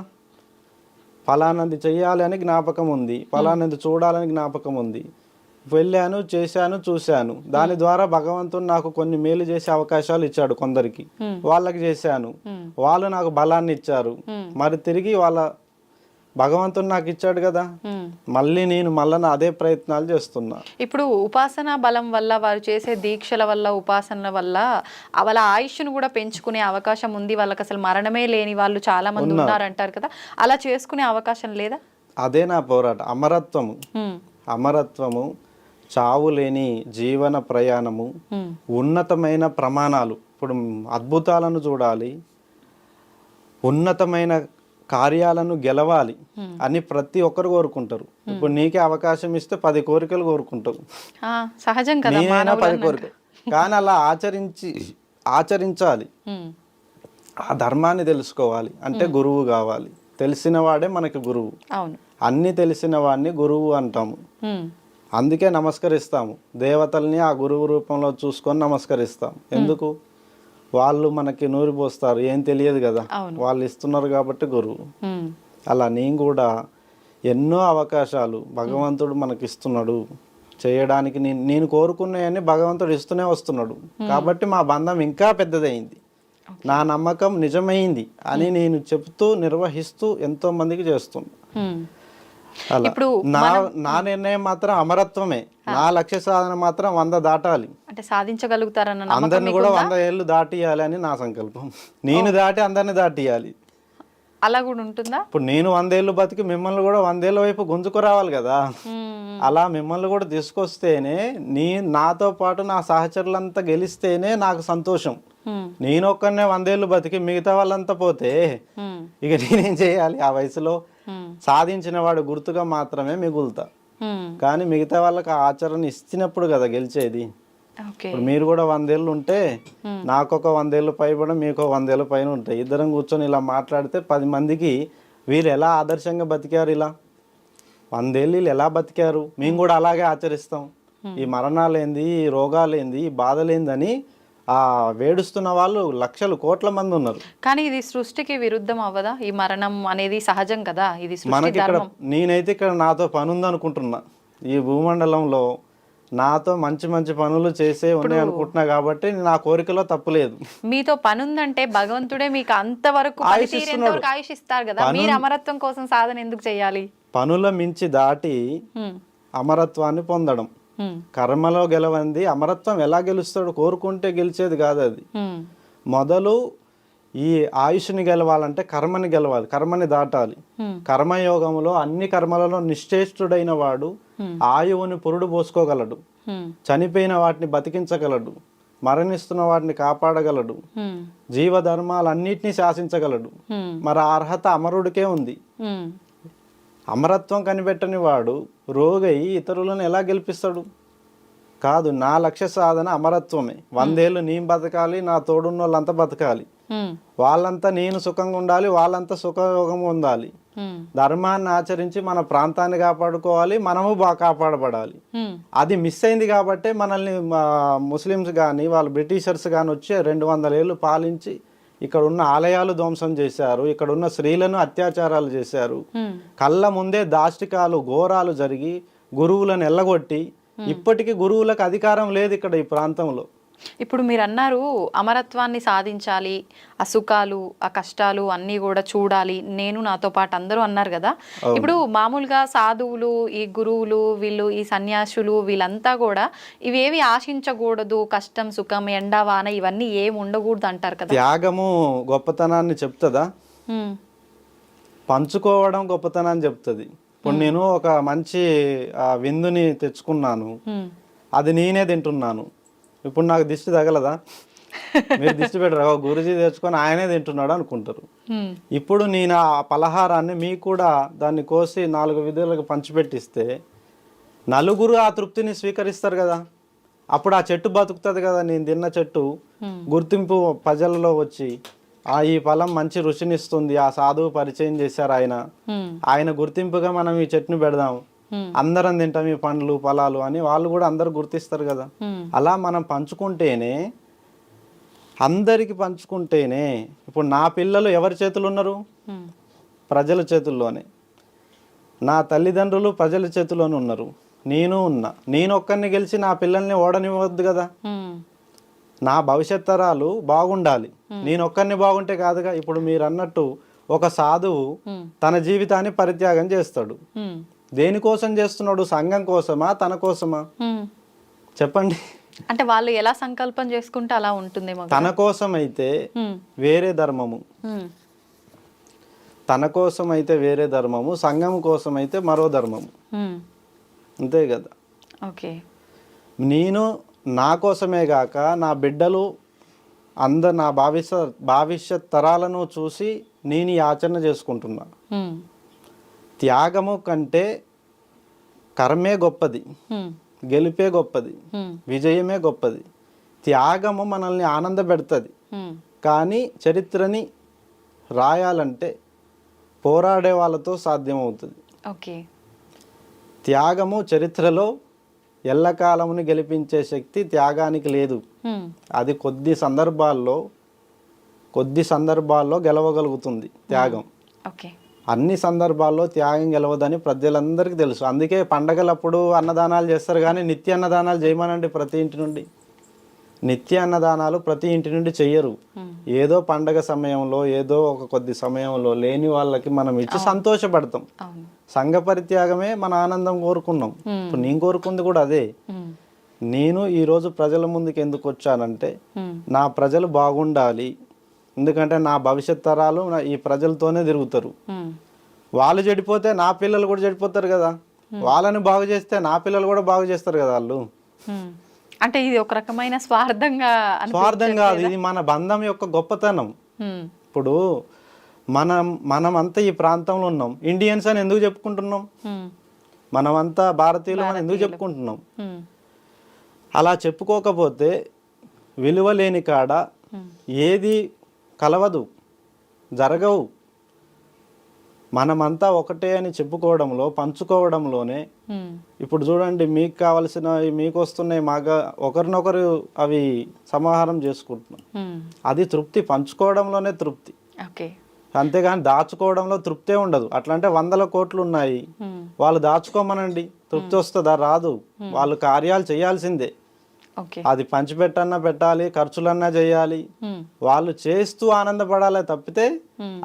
ఫలానది చెయ్యాలి అని జ్ఞాపకం ఉంది, ఫలానది చూడాలని జ్ఞాపకం ఉంది. వెళ్ళాను, చేశాను, చూశాను. దాని ద్వారా భగవంతుడు నాకు కొన్ని మేలు చేసే అవకాశాలు ఇచ్చాడు కొందరికి. వాళ్ళకి చేశాను, వాళ్ళు నాకు బలాన్ని ఇచ్చారు. మరి తిరిగి వాళ్ళ భగవంతుడు నాకు ఇచ్చాడు కదా, మళ్ళీ నేను అదే ప్రయత్నాలు చేస్తున్నా. ఇప్పుడు ఉపాసన బలం వల్ల, వారు చేసే దీక్షల వల్ల, ఉపాసనల వల్ల వాళ్ళ ఆయుష్ను కూడా పెంచుకునే అవకాశం ఉంది. వాళ్ళకి అసలు మరణమే లేని వాళ్ళు చాలా మంది ఉన్నారంటారు కదా, అలా చేసుకునే అవకాశం లేదా? అదే నా పోరాటం. అమరత్వము, చావు లేని జీవన ప్రయాణము, ఉన్నతమైన ప్రమాణాలు. ఇప్పుడు అద్భుతాలను చూడాలి, ఉన్నతమైన కార్యాలను గెలవాలి అని ప్రతి ఒక్కరు కోరుకుంటారు. ఇప్పుడు నీకే అవకాశం ఇస్తే 10 కోరికలు కోరుకుంటావు, సహజం కదా. నేనైనా 10 కోరికలు. కానీ అలా ఆచరించాలి. ఆ ధర్మాన్ని తెలుసుకోవాలి అంటే గురువు కావాలి. తెలిసిన వాడే మనకి గురువు. అన్ని తెలిసిన వాడిని గురువు అంటాము. అందుకే నమస్కరిస్తాము. దేవతల్ని ఆ గురువు రూపంలో చూసుకొని నమస్కరిస్తాం. ఎందుకు? వాళ్ళు మనకి నూరి పోస్తారు, ఏం తెలియదు కదా, వాళ్ళు ఇస్తున్నారు కాబట్టి గురువు. అలా నేను కూడా ఎన్నో అవకాశాలు భగవంతుడు మనకి ఇస్తున్నాడు చేయడానికి. నేను కోరుకున్నాయని భగవంతుడు ఇస్తూనే వస్తున్నాడు కాబట్టి మా బంధం ఇంకా పెద్దదైంది. నా నమ్మకం నిజమైంది అని నేను చెప్తూ నిర్వహిస్తూ ఎంతో మందికి చేస్తున్నా. అలా నా నిర్ణయం మాత్రం అమరత్వమే. నా లక్ష్య సాధన మాత్రం 100 దాటాలి. అంటే సాధించగలుగుతారన్న అందరిని కూడా 100 ఏళ్ళు దాటియాలి అని నా సంకల్పం. నేను దాటి అందరిని దాటియాలి. అలా కూడా ఉంటుందా? ఇప్పుడు నేను 100 ఏళ్ళు బతికి మిమ్మల్ని కూడా 100 ఏళ్ళ వైపు గుంజుకు రావాలి కదా. అలా మిమ్మల్ని కూడా తీసుకొస్తేనే నాతో పాటు నా సహచరులంతా గెలిస్తేనే నాకు సంతోషం. నేను ఒక్కనే 100 ఏళ్ళు బతికి మిగతా వాళ్ళంతా పోతే ఇక నేనేం చేయాలి? ఆ వయసులో సాధించిన వాడు గుర్తుగా మాత్రమే మిగులుతా. కానీ మిగతా వాళ్ళకి ఆచరణ ఇచ్చినప్పుడు కదా గెలిచేది. ఇప్పుడు మీరు కూడా 100 ఏళ్ళు ఉంటే నాకొక 100 ఏళ్ళు పైబడి మీకు 100 ఏళ్ళ పైన ఉంటాయి. ఇద్దరం కూర్చొని ఇలా మాట్లాడితే 10 మందికి వీళ్ళు ఎలా ఆదర్శంగా బతికారు, ఇలా 100 ఏళ్ళు వీళ్ళు ఎలా బతికారు, మేము కూడా అలాగే ఆచరిస్తాం. ఈ మరణాలేంది, ఈ రోగాలేంది, ఈ బాధలేందని వేడుస్తున్న వాళ్ళు లక్షలు కోట్ల మంది ఉన్నారు. కానీ ఇది సృష్టికి విరుద్ధం అవ్వదా? ఈ మరణం అనేది సహజం కదా. ఇది మనకి ఇక్కడ నేనైతే ఇక్కడ నాతో పని ఉందనుకుంటున్నా. ఈ భూమండలంలో నాతో మంచి మంచి పనులు చేసే ఉన్నాయి అనుకుంటున్నా కాబట్టి నా కోరికలో తప్పులేదు. మీతో పని ఉందంటే భగవంతుడే మీకు అంతవరకు ఆయుష్ ఇస్తారు కదా. మీరు అమరత్వం కోసం సాధన ఎందుకు చేయాలి? పనుల మించి దాటి అమరత్వాన్ని పొందడం. కర్మలో గెలవంది అమరత్వం ఎలా గెలుస్తాడు? కోరుకుంటే గెలిచేది కాదు అది. మొదలు ఈ ఆయుష్ని గెలవాలంటే కర్మని గెలవాలి, కర్మని దాటాలి. కర్మయోగంలో అన్ని కర్మలలో నిశ్చేష్టుడైన వాడు ఆయువుని పురుడు పోసుకోగలడు, చనిపోయిన వాటిని బతికించగలడు, మరణిస్తున్న వాటిని కాపాడగలడు, జీవధర్మాలన్నిటినీ శాసించగలడు. మరి ఆ అర్హత అమరుడికే ఉంది. అమరత్వం కనిపెట్టని వాడు రోగయి ఇతరులను ఎలా గెలిపిస్తాడు? కాదు, నా లక్ష్య సాధన అమరత్వమే. 100 ఏళ్ళు నేను బతకాలి, నా తోడున్న వాళ్ళంతా బతకాలి, వాళ్ళంతా నేను సుఖంగా ఉండాలి, వాళ్ళంతా సుఖయోగం ఉండాలి. ధర్మాన్ని ఆచరించి మన ప్రాంతాన్ని కాపాడుకోవాలి, మనము బాగా కాపాడబడాలి. అది మిస్ అయింది కాబట్టి మనల్ని ముస్లిమ్స్ కానీ వాళ్ళు బ్రిటిషర్స్ కానీ వచ్చి 200 ఏళ్ళు పాలించి ఇక్కడ ఉన్న ఆలయాలు ధ్వంసం చేశారు, ఇక్కడ ఉన్న స్త్రీలను అత్యాచారాలు చేశారు. కళ్ళ ముందే దాష్టికాలు ఘోరాలు జరిగి గురువులను ఎల్లగొట్టి ఇప్పటికీ గురువులకు అధికారం లేదు ఇక్కడ ఈ ప్రాంతంలో. ఇప్పుడు మీరు అన్నారు అమరత్వాన్ని సాధించాలి, ఆ సుఖాలు ఆ కష్టాలు అన్నీ కూడా చూడాలి, నేను నాతో పాటు అందరూ అన్నారు కదా. ఇప్పుడు మామూలుగా సాధువులు, ఈ గురువులు, వీళ్ళు ఈ సన్యాసులు వీళ్ళంతా కూడా ఇవేవి ఆశించకూడదు, కష్టం సుఖం ఎండ వాన ఇవన్నీ ఏమి ఉండకూడదు అంటారు కదా. త్యాగము గొప్పతనాన్ని చెప్తుందా? పంచుకోవడం గొప్పతనాన్ని చెప్తుంది. ఇప్పుడు నేను ఒక మంచి విందుని తెచ్చుకున్నాను, అది నేనే తింటున్నాను. ఇప్పుడు నాకు దిష్టి తగలదా? మీరు దిష్టి పెట్టరు, గురుజీ తెచ్చుకొని ఆయనే తింటున్నాడు అనుకుంటారు. ఇప్పుడు నేను ఆ పలహారాన్ని మీకు కూడా దాన్ని కోసి 4 విధులకు పంచిపెట్టిస్తే నలుగురు ఆ తృప్తిని స్వీకరిస్తారు కదా. అప్పుడు ఆ చెట్టు బతుకుతుంది కదా. నేను తిన్న చెట్టు గుర్తింపు ప్రజలలో వచ్చి ఈ ఫలం మంచి రుచినిస్తుంది, ఆ సాధువు పరిచయం చేశారు ఆయన గుర్తింపుగా మనం ఈ చెట్టుని పెడదాం, అందరం తింటాం ఈ పండ్లు ఫలాలు అని వాళ్ళు కూడా అందరు గుర్తిస్తారు కదా. అలా మనం పంచుకుంటేనే, అందరికి పంచుకుంటేనే. ఇప్పుడు నా పిల్లలు ఎవరి చేతులు ఉన్నారు? ప్రజల చేతుల్లోనే. నా తల్లిదండ్రులు ప్రజల చేతుల్లోనే ఉన్నారు, నేను ఉన్నా. నేను ఒక్కరిని గెలిచి నా పిల్లల్ని ఓడనివ్వద్దు కదా. నా భవిష్యత్ తరాలు బాగుండాలి, నేను ఒక్కరిని బాగుంటే కాదుగా. ఇప్పుడు మీరు అన్నట్టు ఒక సాధువు తన జీవితాన్ని పరిత్యాగం చేస్తాడు. దేనికోసం చేస్తున్నాడు? సంఘం కోసమా, తన కోసమా? చెప్పండి. అంటే వాళ్ళు ఎలా సంకల్పం చేసుకుంటే అలా ఉంటుందేమో. తన కోసం అయితే వేరే ధర్మము, తన కోసం అయితే వేరే ధర్మము, సంఘం కోసం అయితే మరో ధర్మము. అంతే కదా. ఓకే, నేను నా కోసమే గాక నా బిడ్డలు నా భవిష్యత్ తరాలను చూసి నేను ఈ ఆచరణ చేసుకుంటున్నా. త్యాగము కంటే కర్మే గొప్పది, గెలిపే గొప్పది, విజయమే గొప్పది. త్యాగము మనల్ని ఆనంద పెడుతుంది, కానీ చరిత్రని రాయాలంటే పోరాడే వాళ్ళతో సాధ్యమవుతుంది. ఓకే, త్యాగము చరిత్రలో ఎల్లకాలముని గెలిపించే శక్తి త్యాగానికి లేదు. అది కొద్ది సందర్భాల్లో గెలవగలుగుతుంది త్యాగం. అన్ని సందర్భాల్లో త్యాగం గెలవదని ప్రజలందరికీ తెలుసు. అందుకే పండగలప్పుడు అన్నదానాలు చేస్తారు, కానీ నిత్య అన్నదానాలు చేయమనండి. ప్రతి ఇంటి నుండి నిత్య అన్నదానాలు ప్రతి ఇంటి నుండి చెయ్యరు. ఏదో పండగ సమయంలో, ఏదో ఒక కొద్ది సమయంలో లేని వాళ్ళకి మనం ఇచ్చి సంతోషపడతాం. సంఘ పరిత్యాగమే మన ఆనందం కోరుకున్నాం. ఇప్పుడు నేను కోరుకుంది కూడా అదే. నేను ఈరోజు ప్రజల ముందుకు ఎందుకు వచ్చానంటే నా ప్రజలు బాగుండాలి. ఎందుకంటే నా భవిష్యత్ తరాలు ఈ ప్రజలతోనే తిరుగుతారు. వాళ్ళు చెడిపోతే నా పిల్లలు కూడా చెడిపోతారు కదా. వాళ్ళని బాగు చేస్తే నా పిల్లలు కూడా బాగు చేస్తారు కదా వాళ్ళు. అంటే ఇది ఒక రకమైన స్వార్థం కాదు, ఇది మన బంధం యొక్క గొప్పతనం. ఇప్పుడు మనమంతా ఈ ప్రాంతంలో ఉన్నాం, ఇండియన్స్ అని ఎందుకు చెప్పుకుంటున్నాం? మనమంతా భారతీయులు అని ఎందుకు చెప్పుకుంటున్నాం? అలా చెప్పుకోకపోతే విలువ లేని కాడ ఏది కలవదు, జరగవు. మనమంతా ఒకటే అని చెప్పుకోవడంలో, పంచుకోవడంలోనే. ఇప్పుడు చూడండి, మీకు కావలసిన మీకు వస్తున్నాయి, మాగా ఒకరినొకరు అవి సమాహారం చేసుకుంటున్నాం. అది తృప్తి, పంచుకోవడంలోనే తృప్తి. అంతేగాని దాచుకోవడంలో తృప్తే ఉండదు. అట్లంటే 100 కోట్లు ఉన్నాయి, వాళ్ళు దాచుకోమనండి, తృప్తి వస్తుందా? రాదు. వాళ్ళు కార్యాలు చేయాల్సిందే. ఓకే. అది పంచిపెట్టన్నా పెట్టాలి, ఖర్చులన్నా చేయాలి. వాళ్ళు చేస్తూ ఆనందపడాలి తప్పితే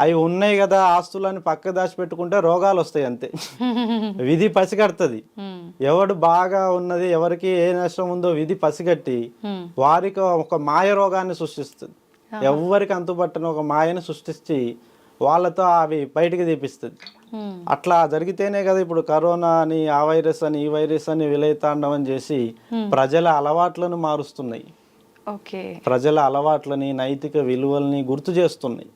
అవి ఉన్నాయి కదా ఆస్తులని పక్క దాచి పెట్టుకుంటే రోగాలు వస్తాయి అంతే. విధి పసిగడుతుంది. ఎవడు బాగా ఉన్నది, ఎవరికి ఏ నష్టం ఉందో విధి పసిగట్టి వారికి ఒక మాయ రోగాన్ని సృష్టిస్తుంది. ఎవరికి అంతుపట్టని ఒక మాయను సృష్టించి వాళ్ళతో అవి బయటికి తీపిస్తుంది. అట్లా జరిగితేనే కదా ఇప్పుడు కరోనా అని, ఆ వైరస్ అని, ఈ వైరస్ అని విలయతాండవం చేసి ప్రజల అలవాట్లను మారుస్తున్నాయి. ప్రజల అలవాట్లని, నైతిక విలువల్ని గుర్తు చేస్తున్నాయి.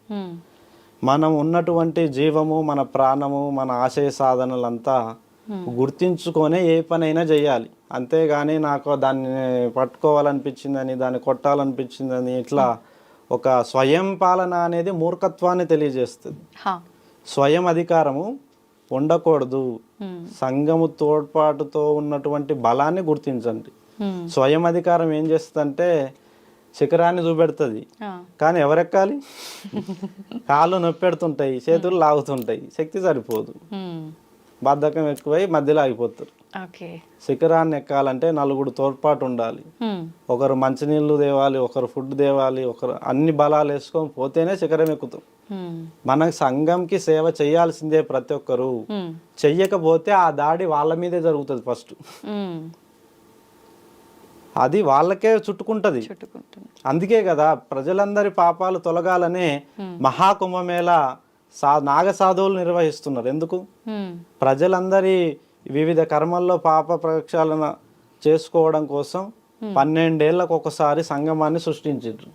మనం ఉన్నటువంటి జీవము, మన ప్రాణము, మన ఆశయ సాధనలంతా గుర్తించుకొనే ఏ పనైనా చేయాలి. అంతేగాని నాకు దాన్ని పట్టుకోవాలనిపించిందని, దాన్ని కొట్టాలనిపించిందని ఇట్లా ఒక స్వయం పాలన అనేది మూర్ఖత్వాన్ని తెలియజేస్తుంది. స్వయం అధికారము ఉండకూడదు. సంఘము తోడ్పాటుతో ఉన్నటువంటి బలాన్ని గుర్తించండి. స్వయం అధికారం ఏం చేస్తుందంటే శిఖరాన్ని చూపెడుతుంది, కానీ ఎవరెక్కాలి? కాళ్ళు నొప్పెడుతుంటాయి, చేతులు లాగుతుంటాయి, శక్తి సరిపోదు, బద్ధకం ఎక్కువై మధ్యలో ఆగిపోతారు. శిఖరాన్ని ఎక్కాలంటే నలుగురు తోడ్పాటు ఉండాలి. ఒకరు మంచినీళ్ళు తేవాలి, ఒకరు ఫుడ్ తేవాలి, ఒకరు అన్ని బలాలు వేసుకొని పోతేనే శిఖరం ఎక్కుతాం. మన సంఘంకి సేవ చేయాల్సిందే ప్రతి ఒక్కరు. చెయ్యకపోతే ఆ దాడి వాళ్ళ మీదే జరుగుతుంది ఫస్ట్. అది వాళ్ళకే చుట్టుకుంటది. అందుకే కదా ప్రజలందరి పాపాలు తొలగాలనే మహాకుంభమేళ నాగ సాధువులు నిర్వహిస్తున్నారు. ఎందుకు? ప్రజలందరి వివిధ కర్మల్లో పాప ప్రక్షాళన చేసుకోవడం కోసం 12 ఏళ్లకు ఒకసారి సంగమాన్ని సృష్టించారు.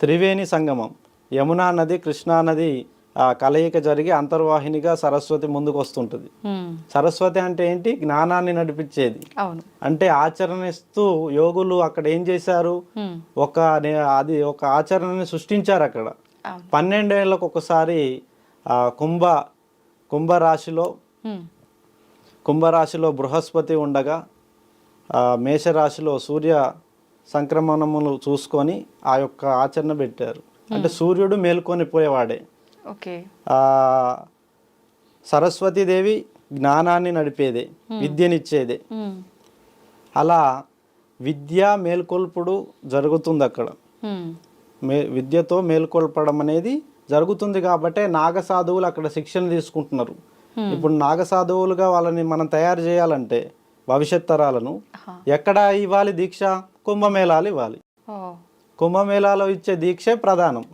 త్రివేణి సంగమం, యమునా నది, కృష్ణా నది కలయిక జరిగి అంతర్వాహినిగా సరస్వతి ముందుకు వస్తుంటది. సరస్వతి అంటే ఏంటి? జ్ఞానాన్ని నడిపించేది. అంటే ఆచరణిస్తూ యోగులు అక్కడ ఏం చేశారు? అది ఒక ఆచరణని సృష్టించారు అక్కడ. 12 ఏళ్లకు ఒకసారి కుంభరాశిలో బృహస్పతి ఉండగా మేషరాశిలో సూర్య సంక్రమణములు చూసుకొని ఆ యొక్క ఆచరణ పెట్టారు. అంటే సూర్యుడు మేల్కొని పోయేవాడే. సరస్వతీదేవి జ్ఞానాన్ని నడిపేదే, విద్యనిచ్చేదే. అలా విద్య మేల్కొల్పుడు జరుగుతుంది అక్కడ. విద్యతో మేల్కొల్పడం అనేది జరుగుతుంది కాబట్టి నాగ సాధువులు అక్కడ శిక్షణ తీసుకుంటున్నారు. ఇప్పుడు నాగ సాధువులుగా వాళ్ళని మనం తయారు చేయాలంటే భవిష్యత్ తరాలను ఎక్కడ ఇవ్వాలి దీక్ష? కుంభమేళాలు ఇవ్వాలి. కుంభమేళాలో ఇచ్చే దీక్షే ప్రధానం.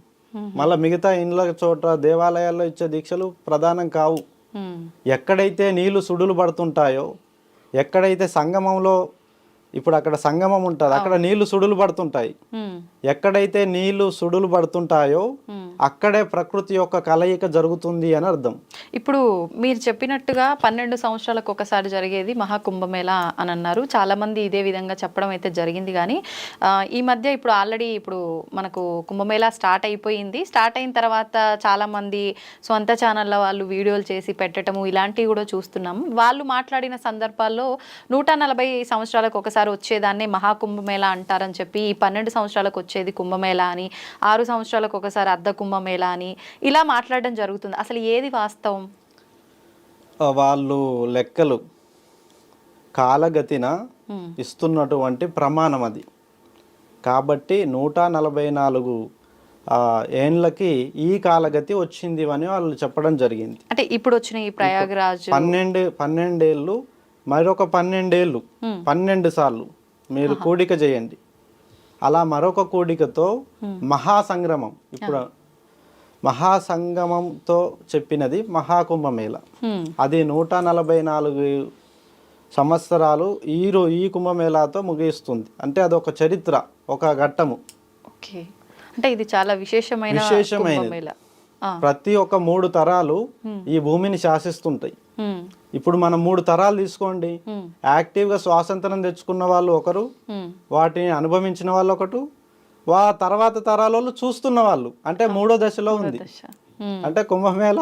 మళ్ళీ మిగతా ఇండ్ల చోట దేవాలయాల్లో ఇచ్చే దీక్షలు ప్రధానం కావు. ఎక్కడైతే నీళ్లు సుడులు పడుతుంటాయో, ఎక్కడైతే సంగమంలో, ఇప్పుడు అక్కడ సంగమం ఉంటుంది, అక్కడ నీళ్లు సుడులు పడుతుంటాయి. ఎక్కడైతే నీళ్లు సుడులు పడుతుంటాయో అక్కడే ప్రకృతి యొక్క కలయిక జరుగుతుంది అని అర్థం. ఇప్పుడు మీరు చెప్పినట్టుగా 12 సంవత్సరాలకు ఒకసారి జరిగేది మహాకుంభమేళ అని అన్నారు. చాలా మంది ఇదే విధంగా చెప్పడం అయితే జరిగింది. కానీ ఈ మధ్య ఇప్పుడు ఆల్రెడీ ఇప్పుడు మనకు కుంభమేళ స్టార్ట్ అయిపోయింది. స్టార్ట్ అయిన తర్వాత చాలా మంది సొంత ఛానళ్ళ వాళ్ళు వీడియోలు చేసి పెట్టడము ఇలాంటివి కూడా చూస్తున్నాము. వాళ్ళు మాట్లాడిన సందర్భాల్లో 140 సంవత్సరాలకు ఒకసారి వచ్చేదాన్ని మహాకుంభమేళ అంటారని చెప్పి, ఈ 12 సంవత్సరాలకు వచ్చేది కుంభమేళ అని, 6 సంవత్సరాలకు ఒకసారి అర్ధ కుంభమేళ అని ఇలా మాట్లాడడం జరుగుతుంది. అసలు ఏది వాస్తవం? వాళ్ళు లెక్కలు కాలగతిన ఇస్తున్నటువంటి ప్రమాణం అది. కాబట్టి 144 ఏండ్లకి ఈ కాలగతి వచ్చింది అని వాళ్ళు చెప్పడం జరిగింది. అంటే ఇప్పుడు వచ్చిన ఈ ప్రయాగరాజ్ 12 ఏళ్ళు, మరొక 12 ఏళ్ళు, 12 సార్లు మీరు కూడిక చేయండి. అలా మరొక కూడికతో మహాసంగ్రమం, ఇప్పుడు మహాసంగమంతో చెప్పినది మహాకుంభమేళ. అది 144 సంవత్సరాలు ఈ కుంభమేళాతో ముగిస్తుంది. అంటే అదొక చరిత్ర, ఒక ఘట్టము. అంటే ఇది చాలా విశేషమైన ప్రతి ఒక్క 3 తరాలు ఈ భూమిని శాసిస్తుంటాయి. ఇప్పుడు మనం 3 తరాలు తీసుకోండి. యాక్టివ్గా స్వాతంత్రం తెచ్చుకున్న వాళ్ళు ఒకరు, వాటిని అనుభవించిన వాళ్ళు ఒకటి, తర్వాత తరాలలో చూస్తున్న వాళ్ళు, అంటే 3వ దశలో ఉంది. అంటే కుంభమేళ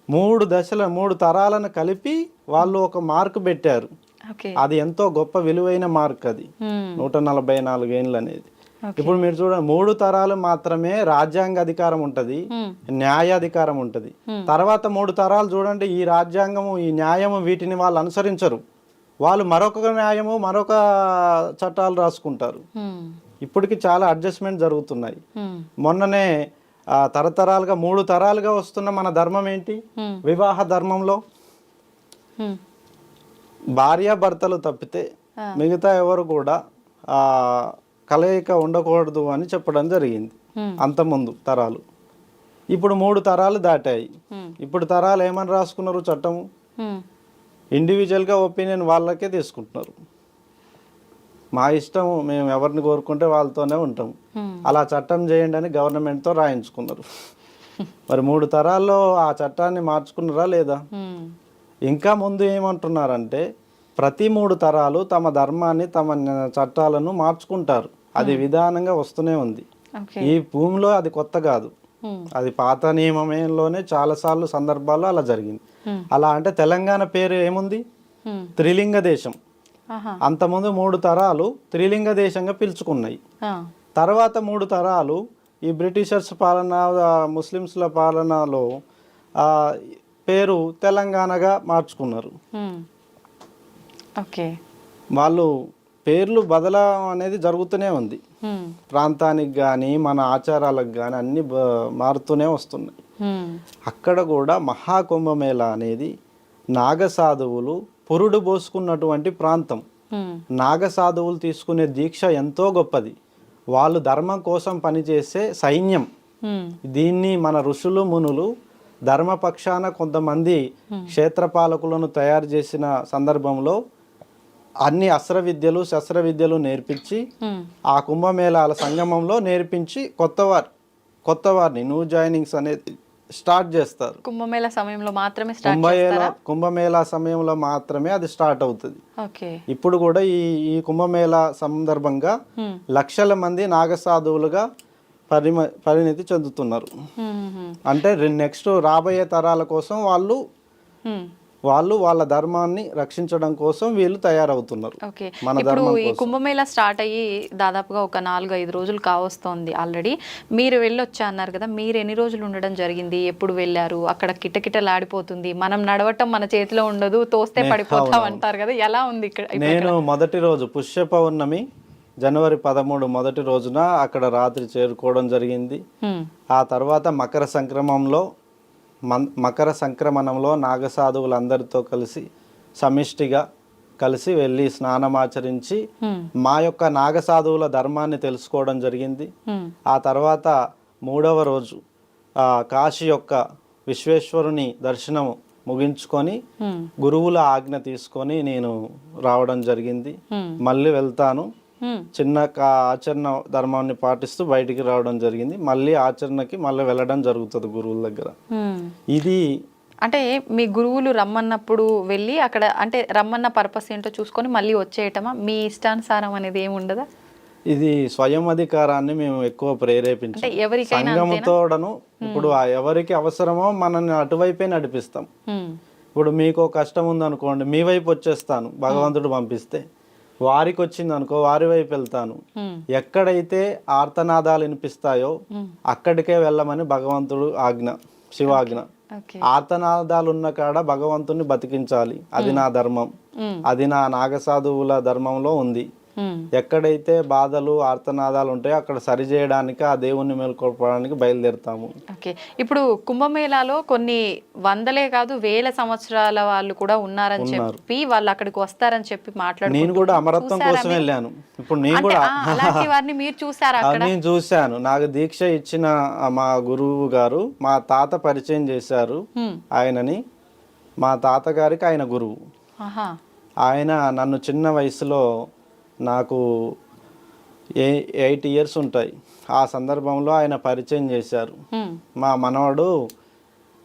3 దశల 3 తరాలను కలిపి వాళ్ళు ఒక మార్క్ పెట్టారు. అది ఎంతో గొప్ప విలువైన మార్క్ అది 144 ఏళ్ళు అనేది. ఇప్పుడు మీరు చూడండి, 3 తరాలు మాత్రమే రాజ్యాంగ అధికారం ఉంటది, న్యాయాధికారం ఉంటది. తర్వాత 3 తరాలు చూడండి, ఈ రాజ్యాంగము, ఈ న్యాయము వీటిని వాళ్ళు అనుసరించరు. వాళ్ళు మరొక న్యాయము మరొక చట్టాలు రాసుకుంటారు. ఇప్పటికి చాలా అడ్జస్ట్మెంట్ జరుగుతున్నాయి. మొన్ననే తరతరాలుగా 3 తరాలుగా వస్తున్న మన ధర్మం ఏంటి? వివాహ ధర్మంలో భార్యాభర్తలు తప్పితే మిగతా ఎవరు కూడా కలయిక ఉండకూడదు అని చెప్పడం జరిగింది అంతకుముందు తరాలు. ఇప్పుడు 3 తరాలు దాటాయి. ఇప్పుడు తరాలు ఏమని రాసుకున్నారు చట్టము? ఇండివిజువల్గా ఒపీనియన్ వాళ్ళకే తీసుకుంటున్నారు. మా ఇష్టం, మేము ఎవరిని కోరుకుంటే వాళ్ళతోనే ఉంటాం, అలా చట్టం చేయండి అని గవర్నమెంట్తో రాయించుకున్నారు. మరి 3 తరాల్లో ఆ చట్టాన్ని మార్చుకున్నారా లేదా? ఇంకా ముందు ఏమంటున్నారంటే ప్రతి 3 తరాలు తమ ధర్మాన్ని తమ చట్టాలను మార్చుకుంటారు. అది విధానంగా వస్తూనే ఉంది. ఈ భూమిలో అది కొత్త కాదు, అది పాత నియమంలోనే చాలాసార్లు సందర్భాల్లో అలా జరిగింది. అలా అంటే తెలంగాణ పేరు ఏముంది? త్రిలింగ దేశం. అంతకుముందు 3 తరాలు త్రిలింగ దేశంగా పిలుచుకున్నాయి. తర్వాత 3 తరాలు ఈ బ్రిటిషర్స్ పాలన, ముస్లిమ్స్ల పాలనలో పేరు తెలంగాణగా మార్చుకున్నారు. వాళ్ళు పేర్లు బదలం అనేది జరుగుతూనే ఉంది. ప్రాంతానికి కానీ మన ఆచారాలకు కానీ అన్ని మారుతూనే వస్తున్నాయి. అక్కడ కూడా మహాకుంభమేళ అనేది నాగసాధువులు పురుడు పోసుకున్నటువంటి ప్రాంతం. నాగసాధువులు తీసుకునే దీక్ష ఎంతో గొప్పది. వాళ్ళు ధర్మం కోసం పనిచేసే సైన్యం. దీన్ని మన ఋషులు మునులు ధర్మపక్షాన కొంతమంది క్షేత్రపాలకులను తయారు చేసిన సందర్భంలో అన్ని అస్త్ర విద్యలు శస్త్ర విద్యలు నేర్పించి ఆ కుంభమేళాల సంగమంలో నేర్పించి కొత్త వారిని న్యూ జాయినింగ్స్ అనేది స్టార్ట్ చేస్తారు. కుంభమేళా సమయంలో మాత్రమే కుంభమేళా సమయంలో మాత్రమే అది స్టార్ట్ అవుతుంది. ఇప్పుడు కూడా ఈ కుంభమేళా సందర్భంగా లక్షల మంది నాగసాధువులుగా పరిణితి చెందుతున్నారు. అంటే నెక్స్ట్ రాబోయే తరాల కోసం వాళ్ళు వాళ్ళ ధర్మాన్ని రక్షించడం కోసం వీళ్ళు తయారవుతున్నారు. ఇప్పుడు ఈ కుంభమేళా స్టార్ట్ అయ్యి దాదాపుగా ఒక 4-5 రోజులు కావస్తోంది ఆల్రెడీ. మీరు వెళ్ళొచ్చా అన్నారు కదా, మీరు ఎన్ని రోజులు ఉండడం జరిగింది? ఎప్పుడు వెళ్ళారు? అక్కడ కిటకిటలాడిపోతుంది, మనం నడవటం మన చేతిలో ఉండదు, తోస్తే పడిపోతాం అంటారు కదా, ఎలా ఉంది ఇక్కడ? నేను మొదటి రోజు పుష్య పౌర్ణమి జనవరి 13 మొదటి రోజున అక్కడ రాత్రి చేరుకోవడం జరిగింది. ఆ తర్వాత మకర సంక్రమణంలో నాగసాధువులందరితో కలిసి సమిష్టిగా కలిసి వెళ్ళి స్నానమాచరించి మా యొక్క నాగసాధువుల ధర్మాన్ని తెలుసుకోవడం జరిగింది. ఆ తర్వాత 3వ రోజు కాశీ యొక్క విశ్వేశ్వరుని దర్శనం ముగించుకొని గురువుల ఆజ్ఞ తీసుకొని నేను రావడం జరిగింది. మళ్ళీ వెళ్తాను, చిన్న ఆచరణ ధర్మాన్ని పాటిస్తూ బయటికి రావడం జరిగింది. మళ్ళీ ఆచరణకి మళ్ళీ వెళ్ళడం జరుగుతుంది గురువుల దగ్గర. ఇది అంటే మీ గురువులు రమ్మన్నప్పుడు వెళ్ళి అక్కడ అంటే రమ్మన్న పర్పస్ ఏంటో చూసుకొని మళ్ళీ వచ్చేయటమా? మీ ఇష్టానుసారం అనేది ఏమి ఉండదా? ఇది స్వయం అధికారాన్ని మేము ఎక్కువ ప్రేరేపించాం. సంఘముతోడను ఇప్పుడు ఎవరికి అవసరమో మనల్ని అటువైపే నడిపిస్తాం. ఇప్పుడు మీకు కష్టం ఉందనుకోండి, మీ వైపు వచ్చేస్తాను భగవంతుడు పంపిస్తే. వారికి వచ్చింది అనుకో, వారి వైపు వెళ్తాను. ఎక్కడైతే ఆర్తనాదాలు వినిపిస్తాయో అక్కడికే వెళ్ళమని భగవంతుడు ఆజ్ఞ, శివాజ్ఞ. ఆర్తనాదాలు ఉన్న కాడ భగవంతుని బతికించాలి, అది నా ధర్మం, అది నా నాగసాధువుల ధర్మంలో ఉంది. ఎక్కడైతే బాధలు ఆర్తనాదాలు ఉంటాయో అక్కడ సరిచేయడానికి ఆ దేవుణ్ణి మేల్కొల్పడానికి బయలుదేరుతాము. ఇప్పుడు కుంభమేళాలో కొన్ని వందలే కాదు వేల సంవత్సరాల వాళ్ళు కూడా ఉన్నారని చెప్పి వాళ్ళు అక్కడికి వస్తారని చెప్పి మాట్లాడు. నేను కూడా అమరత్వం కోసం వెళ్ళాను. ఇప్పుడు నేను కూడా వారిని మీరు చూసారా? నేను చూశాను. నాకు దీక్ష ఇచ్చిన మా గురువు గారు మా తాత పరిచయం చేశారు ఆయనని. మా తాతగారికి ఆయన గురువు. ఆయన నన్ను చిన్న వయసులో, నాకు 8 years ఉంటాయి, ఆ సందర్భంలో ఆయన పరిచయం చేశారు. మా మనవడు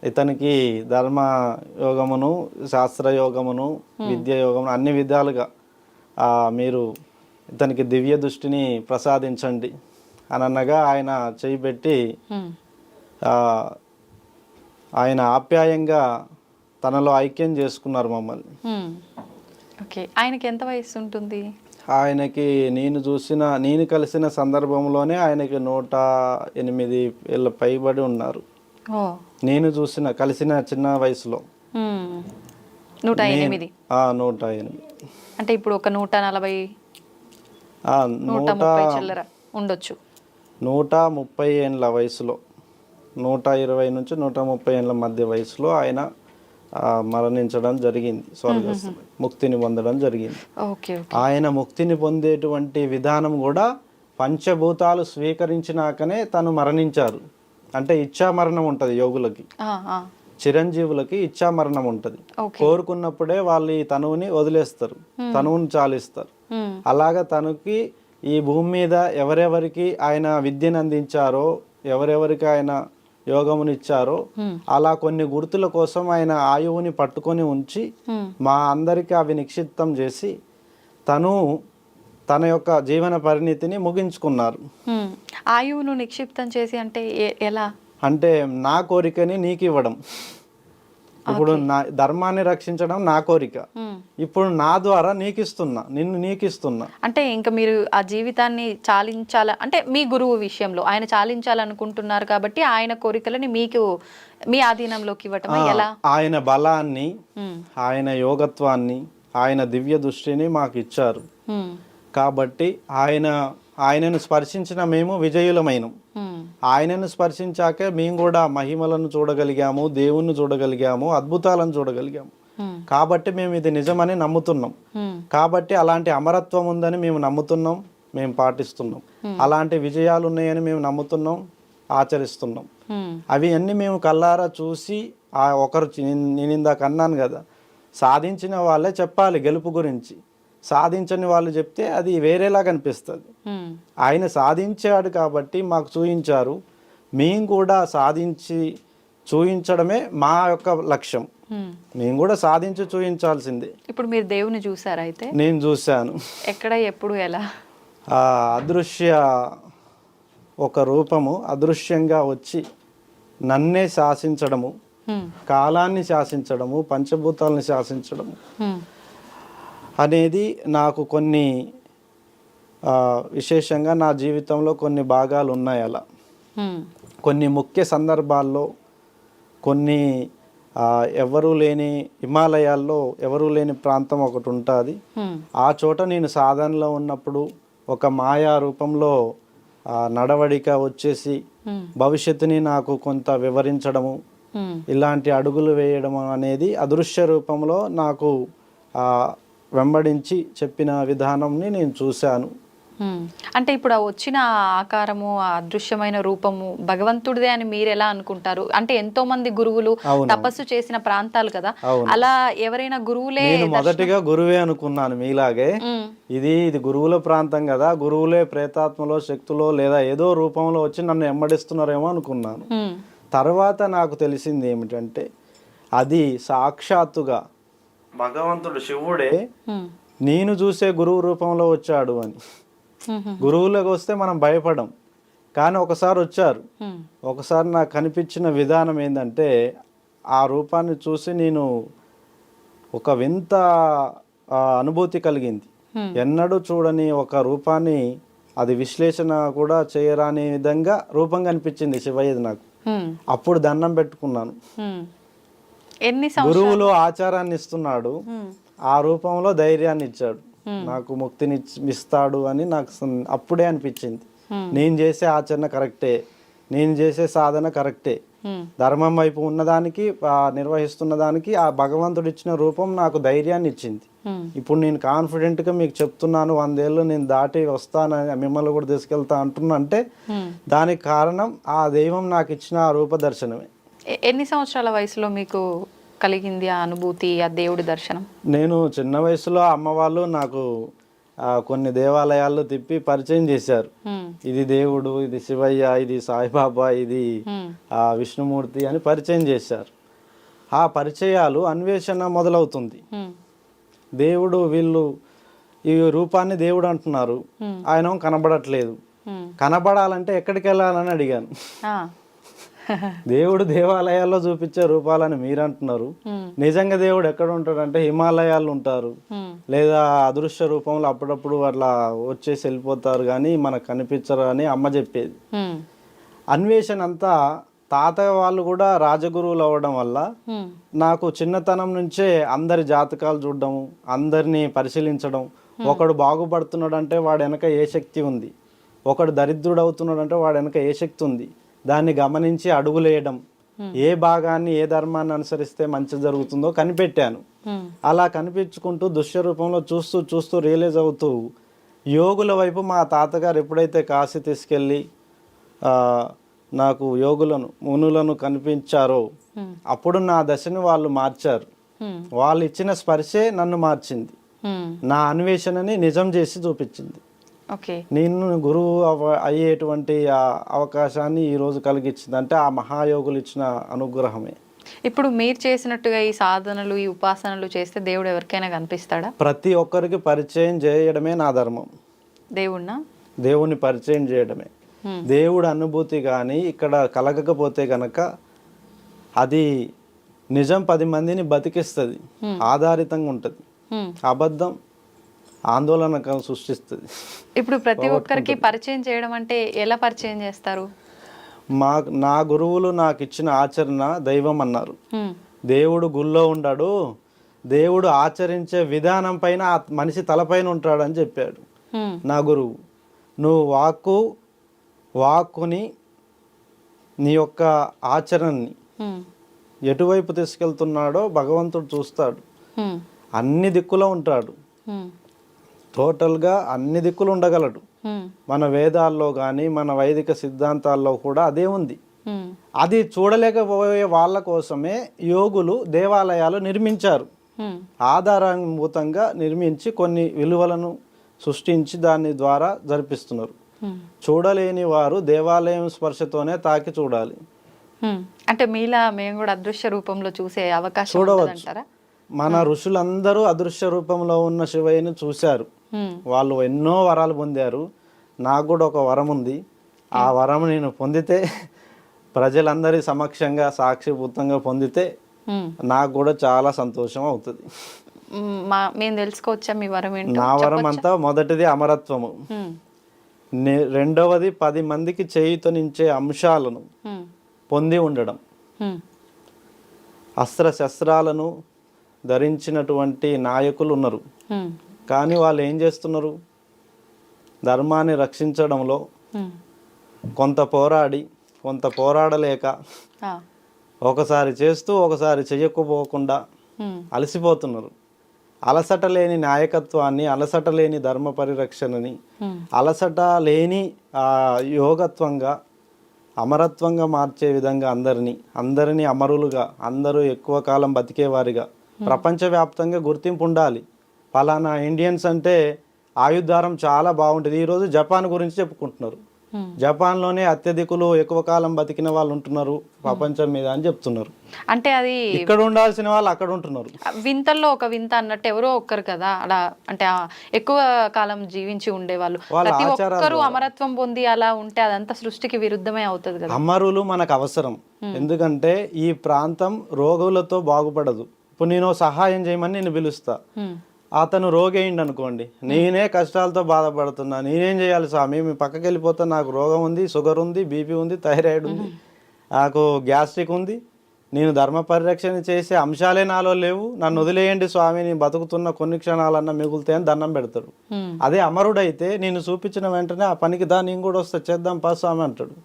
ఇతనికి ధర్మ యోగమును శాస్త్రయోగమును విద్య యోగమును అన్ని విధాలుగా మీరు ఇతనికి దివ్య దృష్టిని ప్రసాదించండి అని అనగా ఆయన చేయి పెట్టి ఆయన ఆప్యాయంగా తనలో ఐక్యం చేసుకున్నారు మమ్మల్ని. ఆయనకి ఎంత వయసు ఉంటుంది? ఆయనకి నేను కలిసిన సందర్భంలోనే ఆయనకి 108 ఏళ్ళ పైబడి ఉన్నారు. నేను కలిసిన చిన్న వయసులో 108. అంటే ఇప్పుడు ఒక 140 130 చిల్లర ఉండొచ్చు. 130 ఏండ్ల వయసులో, 120 నుంచి 130 ఏండ్ల మధ్య వయసులో ఆయన మరణించడం జరిగింది. స్వర్గస్థుడు ముక్తిని పొందడం జరిగింది. ఆయన ముక్తిని పొందేటువంటి విధానం కూడా పంచభూతాలు స్వీకరించినాకనే తను మరణించారు. అంటే ఇచ్చా మరణం ఉంటుంది యోగులకి, చిరంజీవులకి ఇచ్చా మరణం ఉంటుంది. కోరుకున్నప్పుడే వాళ్ళు ఈ తనువుని వదిలేస్తారు, తనువుని చాలిస్తారు. అలాగా తనకి ఈ భూమి మీద ఎవరెవరికి ఆయన విద్యను అందించారో, ఎవరెవరికి ఆయన యోగమునిచ్చారో, అలా కొన్ని గుర్తుల కోసం ఆయన ఆయువుని పట్టుకొని ఉంచి మా అందరికీ అవి నిక్షిప్తం చేసి తన యొక్క జీవన పరిణితిని ముగించుకున్నారు. ఆయువును నిక్షిప్తం చేసి అంటే ఎలా? అంటే నా కోరికని నీకు ఇవ్వడం. ఇప్పుడు నా ధర్మాన్ని రక్షించడం నా కోరిక, ఇప్పుడు నా ద్వారా నీకిస్తున్నా, నీకిస్తున్నా. అంటే ఇంకా మీరు ఆ జీవితాన్ని చాలించాల అంటే మీ గురువు విషయంలో ఆయన చాలించాలనుకుంటున్నారు కాబట్టి ఆయన కోరికలని మీకు మీ ఆధీనంలోకి ఇవ్వటం ఎలా? ఆయన బలాన్ని, ఆయన యోగత్వాన్ని, ఆయన దివ్య దృష్టిని మాకు ఇచ్చారు. కాబట్టి ఆయనను స్పర్శించిన మేము విజయులమైనం. ఆయనను స్పర్శించాకే మేము కూడా మహిమలను చూడగలిగాము, దేవుణ్ణి చూడగలిగాము, అద్భుతాలను చూడగలిగాము. కాబట్టి మేము ఇది నిజమని నమ్ముతున్నాం. కాబట్టి అలాంటి అమరత్వం ఉందని మేము నమ్ముతున్నాం, మేము పాటిస్తున్నాం. అలాంటి విజయాలు ఉన్నాయని మేము నమ్ముతున్నాం, ఆచరిస్తున్నాం. అవి అన్ని మేము కల్లారా చూసి ఒకరు నేను ఇందాక అన్నాను కదా, సాధించిన వాళ్ళే చెప్పాలి గెలుపు గురించి. సాధించని వాళ్ళు చెప్తే అది వేరేలాగా అనిపిస్తుంది. ఆయన సాధించాడు కాబట్టి మాకు చూయించారు. మేము కూడా సాధించి చూయించడమే మా యొక్క లక్ష్యం. మేము కూడా సాధించి చూయించాల్సిందే. ఇప్పుడు మీరు దేవుని చూసారా? అయితే నేను చూశాను. ఎక్కడ, ఎప్పుడు, ఎలా? అదృశ్య ఒక రూపము అదృశ్యంగా వచ్చి నన్నే శాసించడము, కాలాన్ని శాసించడము, పంచభూతాలని శాసించడము అనేది నాకు కొన్ని విశేషంగా నా జీవితంలో కొన్ని భాగాలు ఉన్నాయి. అలా కొన్ని ముఖ్య సందర్భాల్లో, కొన్ని ఎవరూ లేని హిమాలయాల్లో ఎవరూ లేని ప్రాంతం ఒకటి ఉంటుంది. ఆ చోట నేను సాధనలో ఉన్నప్పుడు ఒక మాయా రూపంలో నడవడిక వచ్చేసి భవిష్యత్తుని నాకు కొంత వివరించడము, ఇలాంటి అడుగులు వేయడం అనేది అదృశ్య రూపంలో నాకు వెంబడించి చెప్పిన విధానంని నేను చూశాను. అంటే ఇప్పుడు వచ్చిన ఆకారము, అదృశ్యమైన రూపము భగవంతుడిదే అని మీరు ఎలా అనుకుంటారు? అంటే ఎంతో మంది గురువులు తపస్సు చేసిన ప్రాంతాలు కదా, అలా ఎవరైనా గురువులే? నేను మొదటిగా గురువే అనుకున్నాను మీలాగే. ఇది గురువుల ప్రాంతం కదా, గురువులే ప్రేతాత్మలో, శక్తులో లేదా ఏదో రూపంలో వచ్చి నన్ను వెంబడిస్తున్నారేమో అనుకున్నాను. తర్వాత నాకు తెలిసింది ఏమిటంటే అది సాక్షాత్తుగా భగవంతుడు శివుడే నేను చూసే గురువు రూపంలో వచ్చాడు అని. గురువులకు వస్తే మనం భయపడం, కానీ ఒకసారి వచ్చారు. ఒకసారి నాకు కనిపించిన విధానం ఏంటంటే ఆ రూపాన్ని చూసి నేను ఒక వింత అనుభూతి కలిగింది. ఎన్నడూ చూడని ఒక రూపాన్ని, అది విశ్లేషణ కూడా చేయరాని విధంగా రూపం కనిపించింది శివయ్యది నాకు. అప్పుడు దండం పెట్టుకున్నాను. గురువులు ఆచారాన్ని ఇస్తున్నాడు, ఆ రూపంలో ధైర్యాన్ని ఇచ్చాడు, నాకు ముక్తిని ఇస్తాడు అని నాకు అప్పుడే అనిపించింది. నేను చేసే ఆచరణ కరెక్టే, నేను చేసే సాధన కరెక్టే, ధర్మం వైపు ఉన్నదానికి నిర్వహిస్తున్న దానికి ఆ భగవంతుడు ఇచ్చిన రూపం నాకు ధైర్యాన్ని ఇచ్చింది. ఇప్పుడు నేను కాన్ఫిడెంట్గా మీకు చెప్తున్నాను, 100 ఏళ్ళు నేను దాటి వస్తానని, మిమ్మల్ని కూడా తీసుకెళ్తా అంటున్నా అంటే దానికి కారణం ఆ దైవం నాకు ఇచ్చిన ఆ రూప దర్శనమే. ఎన్ని సంవత్సరాల వయసులో మీకు కలిగింది ఆ అనుభూతి, ఆ దేవుడి దర్శనం? నేను చిన్న వయసులో అమ్మ వాళ్ళు నాకు కొన్ని దేవాలయాల్లో తిప్పి పరిచయం చేశారు. ఇది దేవుడు, ఇది శివయ్య, ఇది సాయిబాబా, ఇది విష్ణుమూర్తి అని పరిచయం చేశారు. ఆ పరిచయాలు అన్వేషణ మొదలవుతుంది. దేవుడు, వీళ్ళు ఈ రూపాన్ని దేవుడు అంటున్నారు, ఆయన కనబడట్లేదు, కనబడాలంటే ఎక్కడికి వెళ్ళాలని అడిగాను. దేవుడు దేవాలయాల్లో చూపించే రూపాలని మీరు అంటున్నారు, నిజంగా దేవుడు ఎక్కడ ఉంటాడంటే హిమాలయాల్లో ఉంటారు, లేదా అదృశ్య రూపంలో అప్పుడప్పుడు అట్లా వచ్చేసి వెళ్ళిపోతారు, కానీ మనకు కనిపించరు అని అమ్మ చెప్పేది. అన్వేషణ అంతా తాత వాళ్ళు కూడా రాజగురువులు అవ్వడం వల్ల నాకు చిన్నతనం నుంచే అందరి జాతకాలు చూడడం, అందరినీ పరిశీలించడం, ఒకడు బాగుపడుతున్నాడు అంటే వాడు వెనక ఏ శక్తి ఉంది, ఒకడు దరిద్రుడు అవుతున్నాడు అంటే వాడు వెనక ఏ శక్తి ఉంది, దాన్ని గమనించి అడుగులేయడం, ఏ భాగాన్ని ఏ ధర్మాన్ని అనుసరిస్తే మంచి జరుగుతుందో కనిపెట్టాను. అలా కనిపించుకుంటూ దుష్య రూపంలో చూస్తూ చూస్తూ రియలైజ్ అవుతూ యోగుల వైపు మా తాతగారు ఎప్పుడైతే కాశీ తీసుకెళ్ళి నాకు యోగులను మునులను కనిపించారో అప్పుడు నా దశని వాళ్ళు మార్చారు. వాళ్ళు ఇచ్చిన స్పర్శే నన్ను మార్చింది, నా అన్వేషణని నిజం చేసి చూపించింది. నేను గురువు అయ్యేటువంటి ఆ అవకాశాన్ని ఈరోజు కలిగించింది అంటే ఆ మహాయోగులు ఇచ్చిన అనుగ్రహమే. ఇప్పుడు మీరు చేసినట్టుగా ఈ సాధనలు ఈ ఉపాసనలు చేస్తే దేవుడు ఎవరికైనా కనిపిస్తాడా? ప్రతి ఒక్కరికి పరిచయం చేయడమే నా ధర్మం. దేవుణ్ణి పరిచయం చేయడమే. దేవుడు అనుభూతి కానీ ఇక్కడ కలగకపోతే గనక అది నిజం 10 మందిని బతికిస్తుంది, ఆధారితంగా ఉంటుంది. అబద్ధం ఆందోళన సృష్టిస్తుంది. ఇప్పుడు ప్రతి ఒక్కరికి పరిచయం చేయడం అంటే ఎలా పరిచయం చేస్తారు? నా గురువులు నాకు ఇచ్చిన ఆచరణ దైవం అన్నారు. దేవుడు గుళ్ళో ఉండడు, దేవుడు ఆచరించే విధానం పైన మనిషి తలపైన ఉంటాడు అని చెప్పాడు నా గురువు. నువ్వు వాక్కుని నీ యొక్క ఆచరణని ఎటువైపు తీసుకెళ్తున్నాడో భగవంతుడు చూస్తాడు. అన్ని దిక్కులో ఉంటాడు, టోటల్గా అన్ని దిక్కులు ఉండగలడు. మన వేదాల్లో కానీ మన వైదిక సిద్ధాంతాల్లో కూడా అదే ఉంది. అది చూడలేకపోయే వాళ్ళ కోసమే యోగులు దేవాలయాలు నిర్మించారు. ఆధారభూతంగా నిర్మించి కొన్ని విలువలను సృష్టించి దాని ద్వారా జరిపిస్తున్నారు. చూడలేని వారు దేవాలయం స్పర్శతోనే తాకి చూడాలి. అంటే మీలా మేము కూడా అదృశ్య రూపంలో చూసే అవకాశం చూడవచ్చు. మన ఋషులందరూ అదృశ్య రూపంలో ఉన్న శివయ్యని చూశారు. వాళ్ళు ఎన్నో వరాలు పొందారు. నాకు కూడా ఒక వరం ఉంది. ఆ వరం నేను పొందితే, ప్రజలందరి సమక్షంగా సాక్షిభూతంగా పొందితే నాకు కూడా చాలా సంతోషం అవుతుంది. మేము తెలుసుకోవచ్చా మీ వరం ఏంటో? నా వరం అంతా మొదటిది అమరత్వము, రెండవది 10 మందికి చేయుతనించే అంశాలను పొంది ఉండడం, అస్త్ర శస్త్రాలను ధరించినటువంటి నాయకులు ఉన్నారు. కానీ వాళ్ళు ఏం చేస్తున్నారు? ధర్మాన్ని రక్షించడంలో కొంత పోరాడి కొంత పోరాడలేక ఒకసారి చేస్తూ ఒకసారి చెయ్యకపోకుండా అలసిపోతున్నారు. అలసట లేని నాయకత్వాన్ని, అలసట లేని ధర్మ పరిరక్షణని, అలసట లేని యోగత్వంగా అమరత్వంగా మార్చే విధంగా అందరినీ అమరులుగా, అందరూ ఎక్కువ కాలం బతికేవారిగా ప్రపంచవ్యాప్తంగా గుర్తింపు ఉండాలి. ఫలానా ఇండియన్స్ అంటే ఆయుర్దారం చాలా బాగుంటుంది. ఈరోజు జపాన్ గురించి చెప్పుకుంటున్నారు. జపాన్లోనే అత్యధికులు ఎక్కువ కాలం బతికిన వాళ్ళు ఉంటున్నారు ప్రపంచం మీద అని చెప్తున్నారు. అంటే అది ఇక్కడ ఉండాల్సిన వాళ్ళు అక్కడ ఉంటున్నారు. వింతల్లో ఒక వింత అన్నట్టు ఎవరో ఒక్కరు కదా అలా, అంటే ఎక్కువ కాలం జీవించి ఉండేవాళ్ళు ప్రతి ఒక్కరు అమరత్వం పొంది అలా ఉంటే అదంతా సృష్టికి విరుద్ధమే అవుతుంది కదా. అమరులు మనకు అవసరం. ఎందుకంటే ఈ ప్రాంతం రోగులతో బాగుపడదు. ఇప్పుడు నేను సహాయం చేయమని నేను పిలుస్తా, అతను రోగి అయింది అనుకోండి, నేనే కష్టాలతో బాధపడుతున్నా, నేనేం చేయాలి స్వామి? మీ పక్కకి వెళ్ళిపోతా, నాకు రోగం ఉంది, షుగర్ ఉంది, బీపీ ఉంది, థైరాయిడ్ ఉంది, నాకు గ్యాస్ట్రిక్ ఉంది, నేను ధర్మ పరిరక్షణ చేసే అంశాలే నాలో లేవు, నన్ను వదిలేయండి స్వామి, నేను బతుకుతున్న కొన్ని క్షణాలన్నా మిగులుతాయని దండం పెడతాడు. అదే అమరుడైతే నేను చూపించిన వెంటనే ఆ పనికి నేను కూడా వస్తా, చేద్దాం పా స్వామి అంటాడు.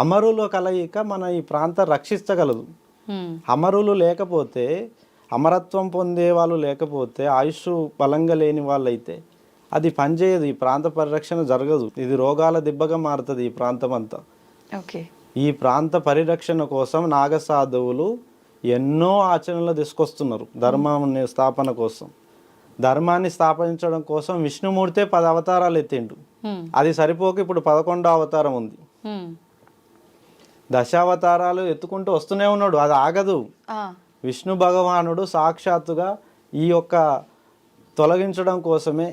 అమరుల కలయిక మన ఈ ప్రాంతం రక్షించగలదు. అమరులు లేకపోతే, అమరత్వం పొందే వాళ్ళు లేకపోతే, ఆయుష్ బలంగా లేని వాళ్ళు అయితే అది పనిచేయదు. ఈ ప్రాంత పరిరక్షణ జరగదు. ఇది రోగాల దిబ్బగా మారుతుంది ఈ ప్రాంతం అంతా. ఈ ప్రాంత పరిరక్షణ కోసం నాగసాధువులు ఎన్నో ఆచరణలు తీసుకొస్తున్నారు. ధర్మాన్ని స్థాపన కోసం, ధర్మాన్ని స్థాపించడం కోసం విష్ణుమూర్తే 10 అవతారాలు ఎత్తిండు. అది సరిపోక ఇప్పుడు 11వ అవతారం ఉంది. దశావతారాలు ఎత్తుకుంటూ వస్తూనే ఉన్నాడు, అది ఆగదు. విష్ణు భగవానుడు సాక్షాత్తుగా ఈ యొక్క తొలగించడం కోసమే,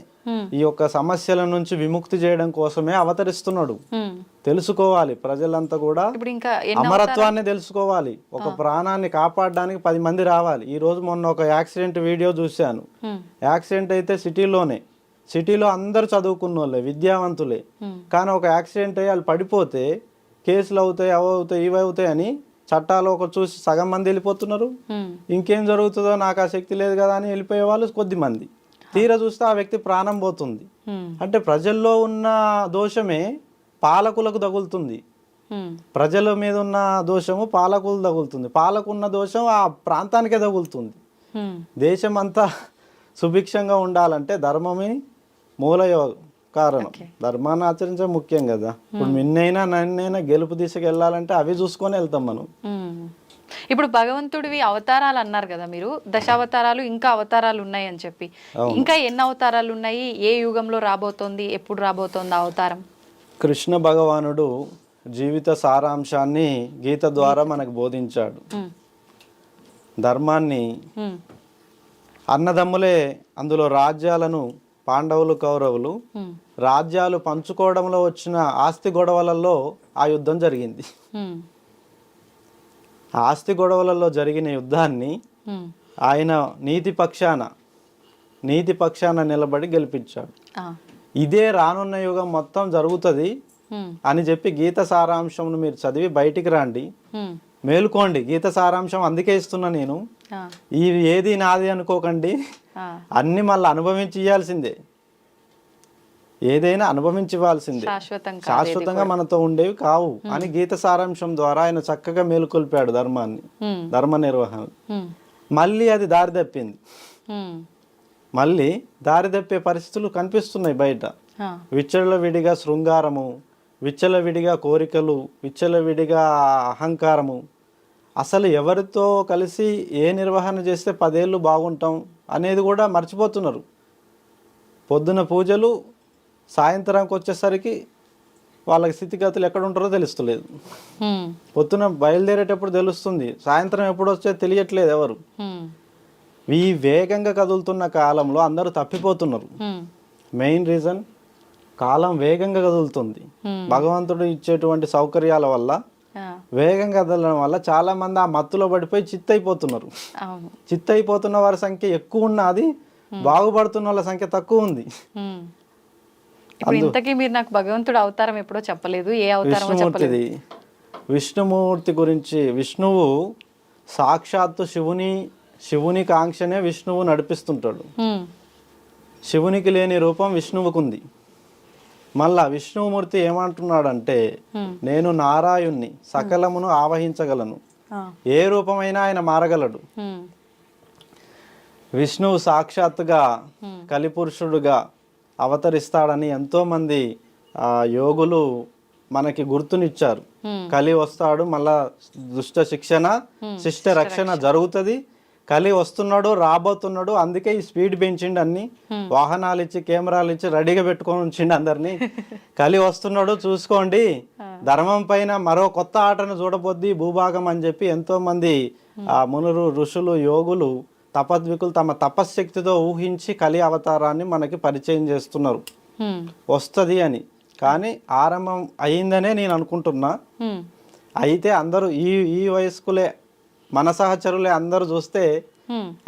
ఈ యొక్క సమస్యల నుంచి విముక్తి చేయడం కోసమే అవతరిస్తున్నాడు. తెలుసుకోవాలి ప్రజలంతా కూడా, అమరత్వాన్ని తెలుసుకోవాలి. ఒక ప్రాణాన్ని కాపాడడానికి 10 మంది రావాలి. ఈ రోజు మొన్న ఒక యాక్సిడెంట్ వీడియో చూశాను. యాక్సిడెంట్ అయితే సిటీలో అందరూ చదువుకున్న వాళ్ళే, విద్యావంతులే. కానీ ఒక యాక్సిడెంట్ అయ్యి వాళ్ళు పడిపోతే కేసులు అవుతాయి, అవి అవుతాయి, ఇవి అవుతాయి అని చట్టాలు ఒక చూసి సగం మంది వెళ్ళిపోతున్నారు. ఇంకేం జరుగుతుందో నాకు ఆ శక్తి లేదు కదా అని వెళ్ళిపోయే వాళ్ళు కొద్ది మంది. తీరా చూస్తే ఆ వ్యక్తి ప్రాణం పోతుంది. అంటే ప్రజల్లో ఉన్న దోషమే పాలకులకు తగులుతుంది. ప్రజల మీద ఉన్న దోషము పాలకులు తగులుతుంది. పాలకున్న దోషం ఆ ప్రాంతానికే తగులుతుంది. దేశం అంతా సుభిక్షంగా ఉండాలంటే ధర్మమే మూల కారణం. ధర్మాన్ని ఆచరించడం ముఖ్యం కదా. ఇప్పుడు నిన్నైనా నన్నైనా గెలుపు దిశకు వెళ్ళాలంటే అవి చూసుకొని వెళ్తాం మనం. ఇప్పుడు భగవంతుడివి అవతారాలు అన్నారు కదా మీరు, దశావతారాలు ఇంకా అవతారాలు ఉన్నాయి అని చెప్పి, ఇంకా ఎన్ని అవతారాలు ఉన్నాయి? ఏ యుగంలో రాబోతోంది? ఎప్పుడు రాబోతోంది అవతారం? కృష్ణ భగవానుడు జీవిత సారాంశాన్ని గీత ద్వారా మనకు బోధించాడు. ధర్మాన్ని అన్నదమ్ములే అందులో రాజ్యాలను పాండవులు కౌరవులు రాజ్యాలు పంచుకోవడంలో వచ్చిన ఆస్తి గొడవలలో ఆ యుద్ధం జరిగింది. ఆస్తి గొడవలలో జరిగిన యుద్ధాన్ని ఆయన నీతి పక్షాన నిలబడి గెలిపించాడు. ఇదే రానున్న యుగం మొత్తం జరుగుతుంది అని చెప్పి గీత సారాంశంను మీరు చదివి బయటికి రండి, మేలుకోండి. గీత సారాంశం అందుకే ఇస్తున్నా నేను. ఇవి ఏది నాది అనుకోకండి, అన్ని మళ్ళీ అనుభవించి ఇవ్వాల్సిందే. ఏదైనా అనుభవించవలసిందే, శాశ్వతంగా మనతో ఉండేవి కావు అని గీత సారాంశం ద్వారా ఆయన చక్కగా మేలుకొల్పాడు ధర్మాన్ని, ధర్మ నిర్వహణ. మళ్ళీ అది దారి తప్పింది. మళ్ళీ దారి తప్పే పరిస్థితులు కనిపిస్తున్నాయి బయట. విచ్చలవిడిగా శృంగారము, విచ్చలవిడిగా కోరికలు, విచ్చలవిడిగా అహంకారము. అసలు ఎవరితో కలిసి ఏ నిర్వహణ చేస్తే 10 ఏళ్ళు బాగుంటాం అనేది కూడా మర్చిపోతున్నారు. పొద్దున పూజలు, సాయంత్రానికి వచ్చేసరికి వాళ్ళకి స్థితిగతులు ఎక్కడ ఉంటారో తెలుస్తలేదు. పొద్దున బయలుదేరేటప్పుడు తెలుస్తుంది, సాయంత్రం ఎప్పుడు వచ్చేది తెలియట్లేదు ఎవరు. ఈ వేగంగా కదులుతున్న కాలంలో అందరూ తప్పిపోతున్నారు. మెయిన్ రీజన్ కాలం వేగంగా కదులుతుంది. భగవంతుడు ఇచ్చేటువంటి సౌకర్యాల వల్ల వేగంగా కదలడం వల్ల చాలా మంది ఆ మత్తులో పడిపోయి చిత్తైపోతున్నారు. చిత్తైపోతున్న వారి సంఖ్య ఎక్కువ ఉన్నది, బాగుపడుతున్న వాళ్ళ సంఖ్య తక్కువ ఉంది. ఇంతకీ మీరు నాకు భగవంతుడు అవతారం ఎప్పుడో చెప్పలేదు, ఏ అవతారం? విష్ణుమూర్తిది. విష్ణుమూర్తి గురించి, విష్ణువు సాక్షాత్తు శివుని కాంక్షనే విష్ణువు నడిపిస్తుంటాడు. శివునికి లేని రూపం విష్ణువుకు ఉంది. మళ్ళా విష్ణుమూర్తి ఏమంటున్నాడంటే, నేను నారాయణ్ణి, సకలమును ఆవహించగలను, ఏ రూపమైనా ఆయన మారగలడు. విష్ణువు సాక్షాత్తుగా కలిపురుషుడుగా అవతరిస్తాడని ఎంతో మంది యోగులు మనకి గుర్తునిచ్చారు. కలి వస్తాడు, మళ్ళా దుష్ట శిక్షణ, శిష్ట రక్షణ జరుగుతుంది. కలి వస్తున్నాడు, రాబోతున్నాడు. అందుకే ఈ స్పీడ్ పెంచిండు, అన్ని వాహనాలు ఇచ్చి కెమెరాలు ఇచ్చి రెడీగా పెట్టుకొని ఉంచిండు అందరినీ. కలి వస్తున్నాడు చూసుకోండి, ధర్మం పైన మరో కొత్త ఆటను చూడబోద్ది భూభాగం అని చెప్పి ఎంతో మంది మునులు, ఋషులు, యోగులు, తపద్వికులు తమ తపశ్శక్తితో ఊహించి కలి అవతారాన్ని మనకి పరిచయం చేస్తున్నారు, వస్తుంది అని. కానీ ఆరంభం అయిందనే నేను అనుకుంటున్నా. అయితే అందరూ ఈ వయస్కులే, మన సహచరులే అందరూ చూస్తే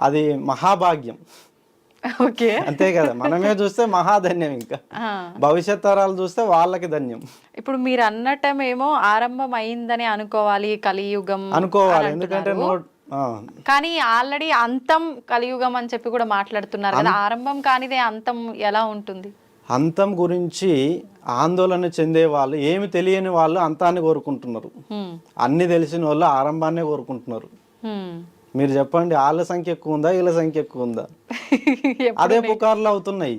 అది మహాభాగ్యం. అంతే కదా, మనమే చూస్తే మహాధన్యం. ఇంకా భవిష్యత్ తరాలు చూస్తే వాళ్ళకి ధన్యం. ఇప్పుడు మీరు అన్నట్టమేమో ఆరంభం అయిందని అనుకోవాలి, కలియుగం అనుకోవాలి. ఎందుకంటే కానీ ఆల్రెడీ అంతం కలియుగం అని చెప్పి కూడా మాట్లాడుతున్నారు కదా. ఆరంభం కానిదే అంతం ఎలా ఉంటుంది? అంతం గురించి ఆందోళన చెందే వాళ్ళు, ఏమి తెలియని వాళ్ళు అంతాన్ని కోరుకుంటున్నారు. అన్ని తెలిసిన వాళ్ళు ఆరంభాన్నే కోరుకుంటున్నారు. మీరు చెప్పండి, వాళ్ళ సంఖ్య ఎక్కువ ఉందా, వీళ్ళ సంఖ్య ఎక్కువ ఉందా? అదే పుకార్లు అవుతున్నాయి.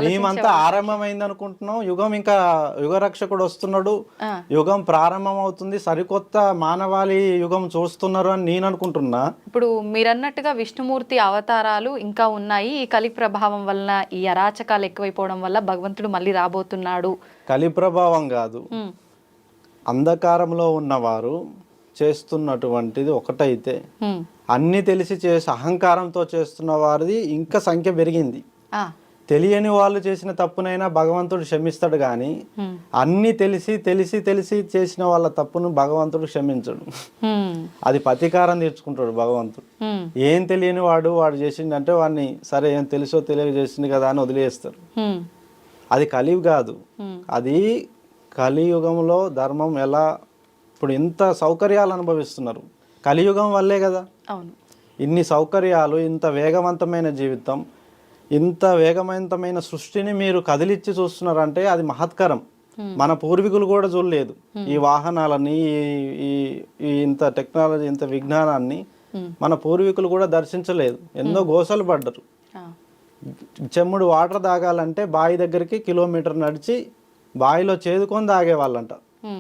మేమంతా ఆరంభమైంది అనుకుంటున్నాం, యుగం ఇంకా యుగరక్షకుడు వస్తున్నాడు, యుగం ప్రారంభం అవుతుంది, సరికొత్త మానవాళి యుగం చూస్తున్నారు అని నేను అనుకుంటున్నా. ఇప్పుడు మీరన్నట్టుగా విష్ణుమూర్తి అవతారాలు ఇంకా ఉన్నాయి. ఈ కలి ప్రభావం వల్ల, ఈ అరాచకాలు ఎక్కువైపోవడం వల్ల భగవంతుడు మళ్ళీ రాబోతున్నాడు. కలి ప్రభావం కాదు, అంధకారంలో ఉన్నవారు చేస్తున్నటువంటిది ఒకటైతే, అన్ని తెలిసి చేసి అహంకారంతో చేస్తున్న వారిది ఇంకా సంఖ్య పెరిగింది. తెలియని వాళ్ళు చేసిన తప్పునైనా భగవంతుడు క్షమిస్తాడు, కానీ అన్ని తెలిసి తెలిసి తెలిసి చేసిన వాళ్ళ తప్పును భగవంతుడు క్షమించడు. అది ప్రతీకారం తీర్చుకుంటాడు భగవంతుడు. ఏం తెలియని వాడు చేసిండంటే వాడిని సరే ఏం తెలుసో తెలియక చేసింది కదా అని వదిలేస్తారు. అది కలివి కాదు, అది కలియుగంలో ధర్మం ఎలా ఇప్పుడు ఇంత సౌకర్యాలు అనుభవిస్తున్నారు కలియుగం వల్లే కదా. అవును. ఇన్ని సౌకర్యాలు, ఇంత వేగవంతమైన జీవితం, ఇంత వేగవంతమైన సృష్టిని మీరు కదిలిచ్చి చూస్తున్నారంటే అది మహత్కరం. మన పూర్వీకులు కూడా చూడలేదు ఈ వాహనాలని, ఈ ఇంత టెక్నాలజీ, ఇంత విజ్ఞానాన్ని మన పూర్వీకులు కూడా దర్శించలేదు. ఎన్నో గోసలు పడ్డరు. చెమ్ముడు వాటర్ తాగాలంటే బావి దగ్గరికి కిలోమీటర్ నడిచి బావిలో చేదుకొని తాగేవాళ్ళంట.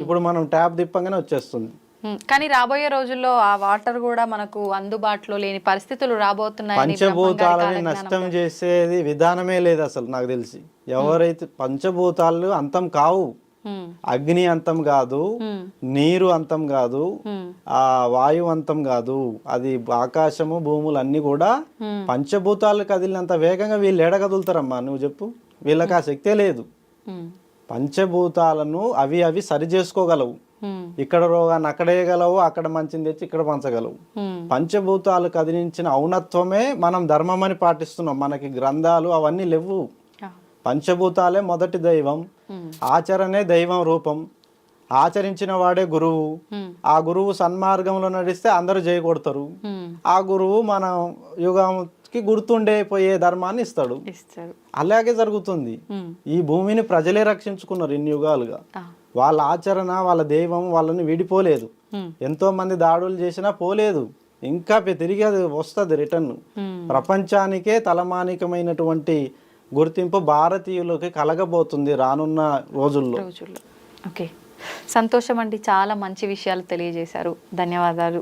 ఇప్పుడు మనం ట్యాప్ తిప్పంగానే వచ్చేస్తుంది. కానీ రాబోయే రోజుల్లో ఆ వాటర్ కూడా మనకు అందుబాటులో లేని పరిస్థితులు రాబోతున్నాయని పంచభూతాలని నష్టం చేసేది విధానమే లేదు అసలు నాకు తెలిసి. ఎవరైతే పంచభూతాలు అంతం కావు, అగ్ని అంతం కాదు, నీరు అంతం కాదు, ఆ వాయువు అంతం కాదు, అది ఆకాశము భూములు అన్ని కూడా పంచభూతాలు కదిలినంత వేగంగా వీళ్ళు ఎడగదులుతారమ్మా. నువ్వు చెప్పు, వీళ్ళకి ఆ శక్తే లేదు. పంచభూతాలను అవి సరి చేసుకోగలవు. ఇక్కడ రోగాన్ని అక్కడేయగలవు, అక్కడ మంచిని తెచ్చి ఇక్కడ పంచగలవు. పంచభూతాలు కదిలించిన ఔన్నత్వమే మనం ధర్మం అని పాటిస్తున్నాం. మనకి గ్రంథాలు అవన్నీ లేవు. పంచభూతాలే మొదటి దైవం, ఆచరణే దైవం రూపం. ఆచరించిన వాడే గురువు. ఆ గురువు సన్మార్గంలో నడిస్తే అందరూ చేయకూడతారు. ఆ గురువు మన యుగానికి గుర్తుండే ధర్మాన్ని ఇస్తాడు. అలాగే జరుగుతుంది. ఈ భూమిని ప్రజలే రక్షించుకున్నారు ఇన్ని యుగాలుగా. వాళ్ళ ఆచరణ, వాళ్ళ దైవం వాళ్ళని విడిపోలేదు. ఎంతో మంది దాడులు చేసినా పోలేదు. ఇంకా తిరిగి అది వస్తుంది రిటర్న్. ప్రపంచానికే తలమానికమైనటువంటి గుర్తింపు భారతీయులకి కలగబోతుంది రానున్న రోజుల్లో. ఓకే, సంతోషం అండి. చాలా మంచి విషయాలు తెలియజేశారు. ధన్యవాదాలు.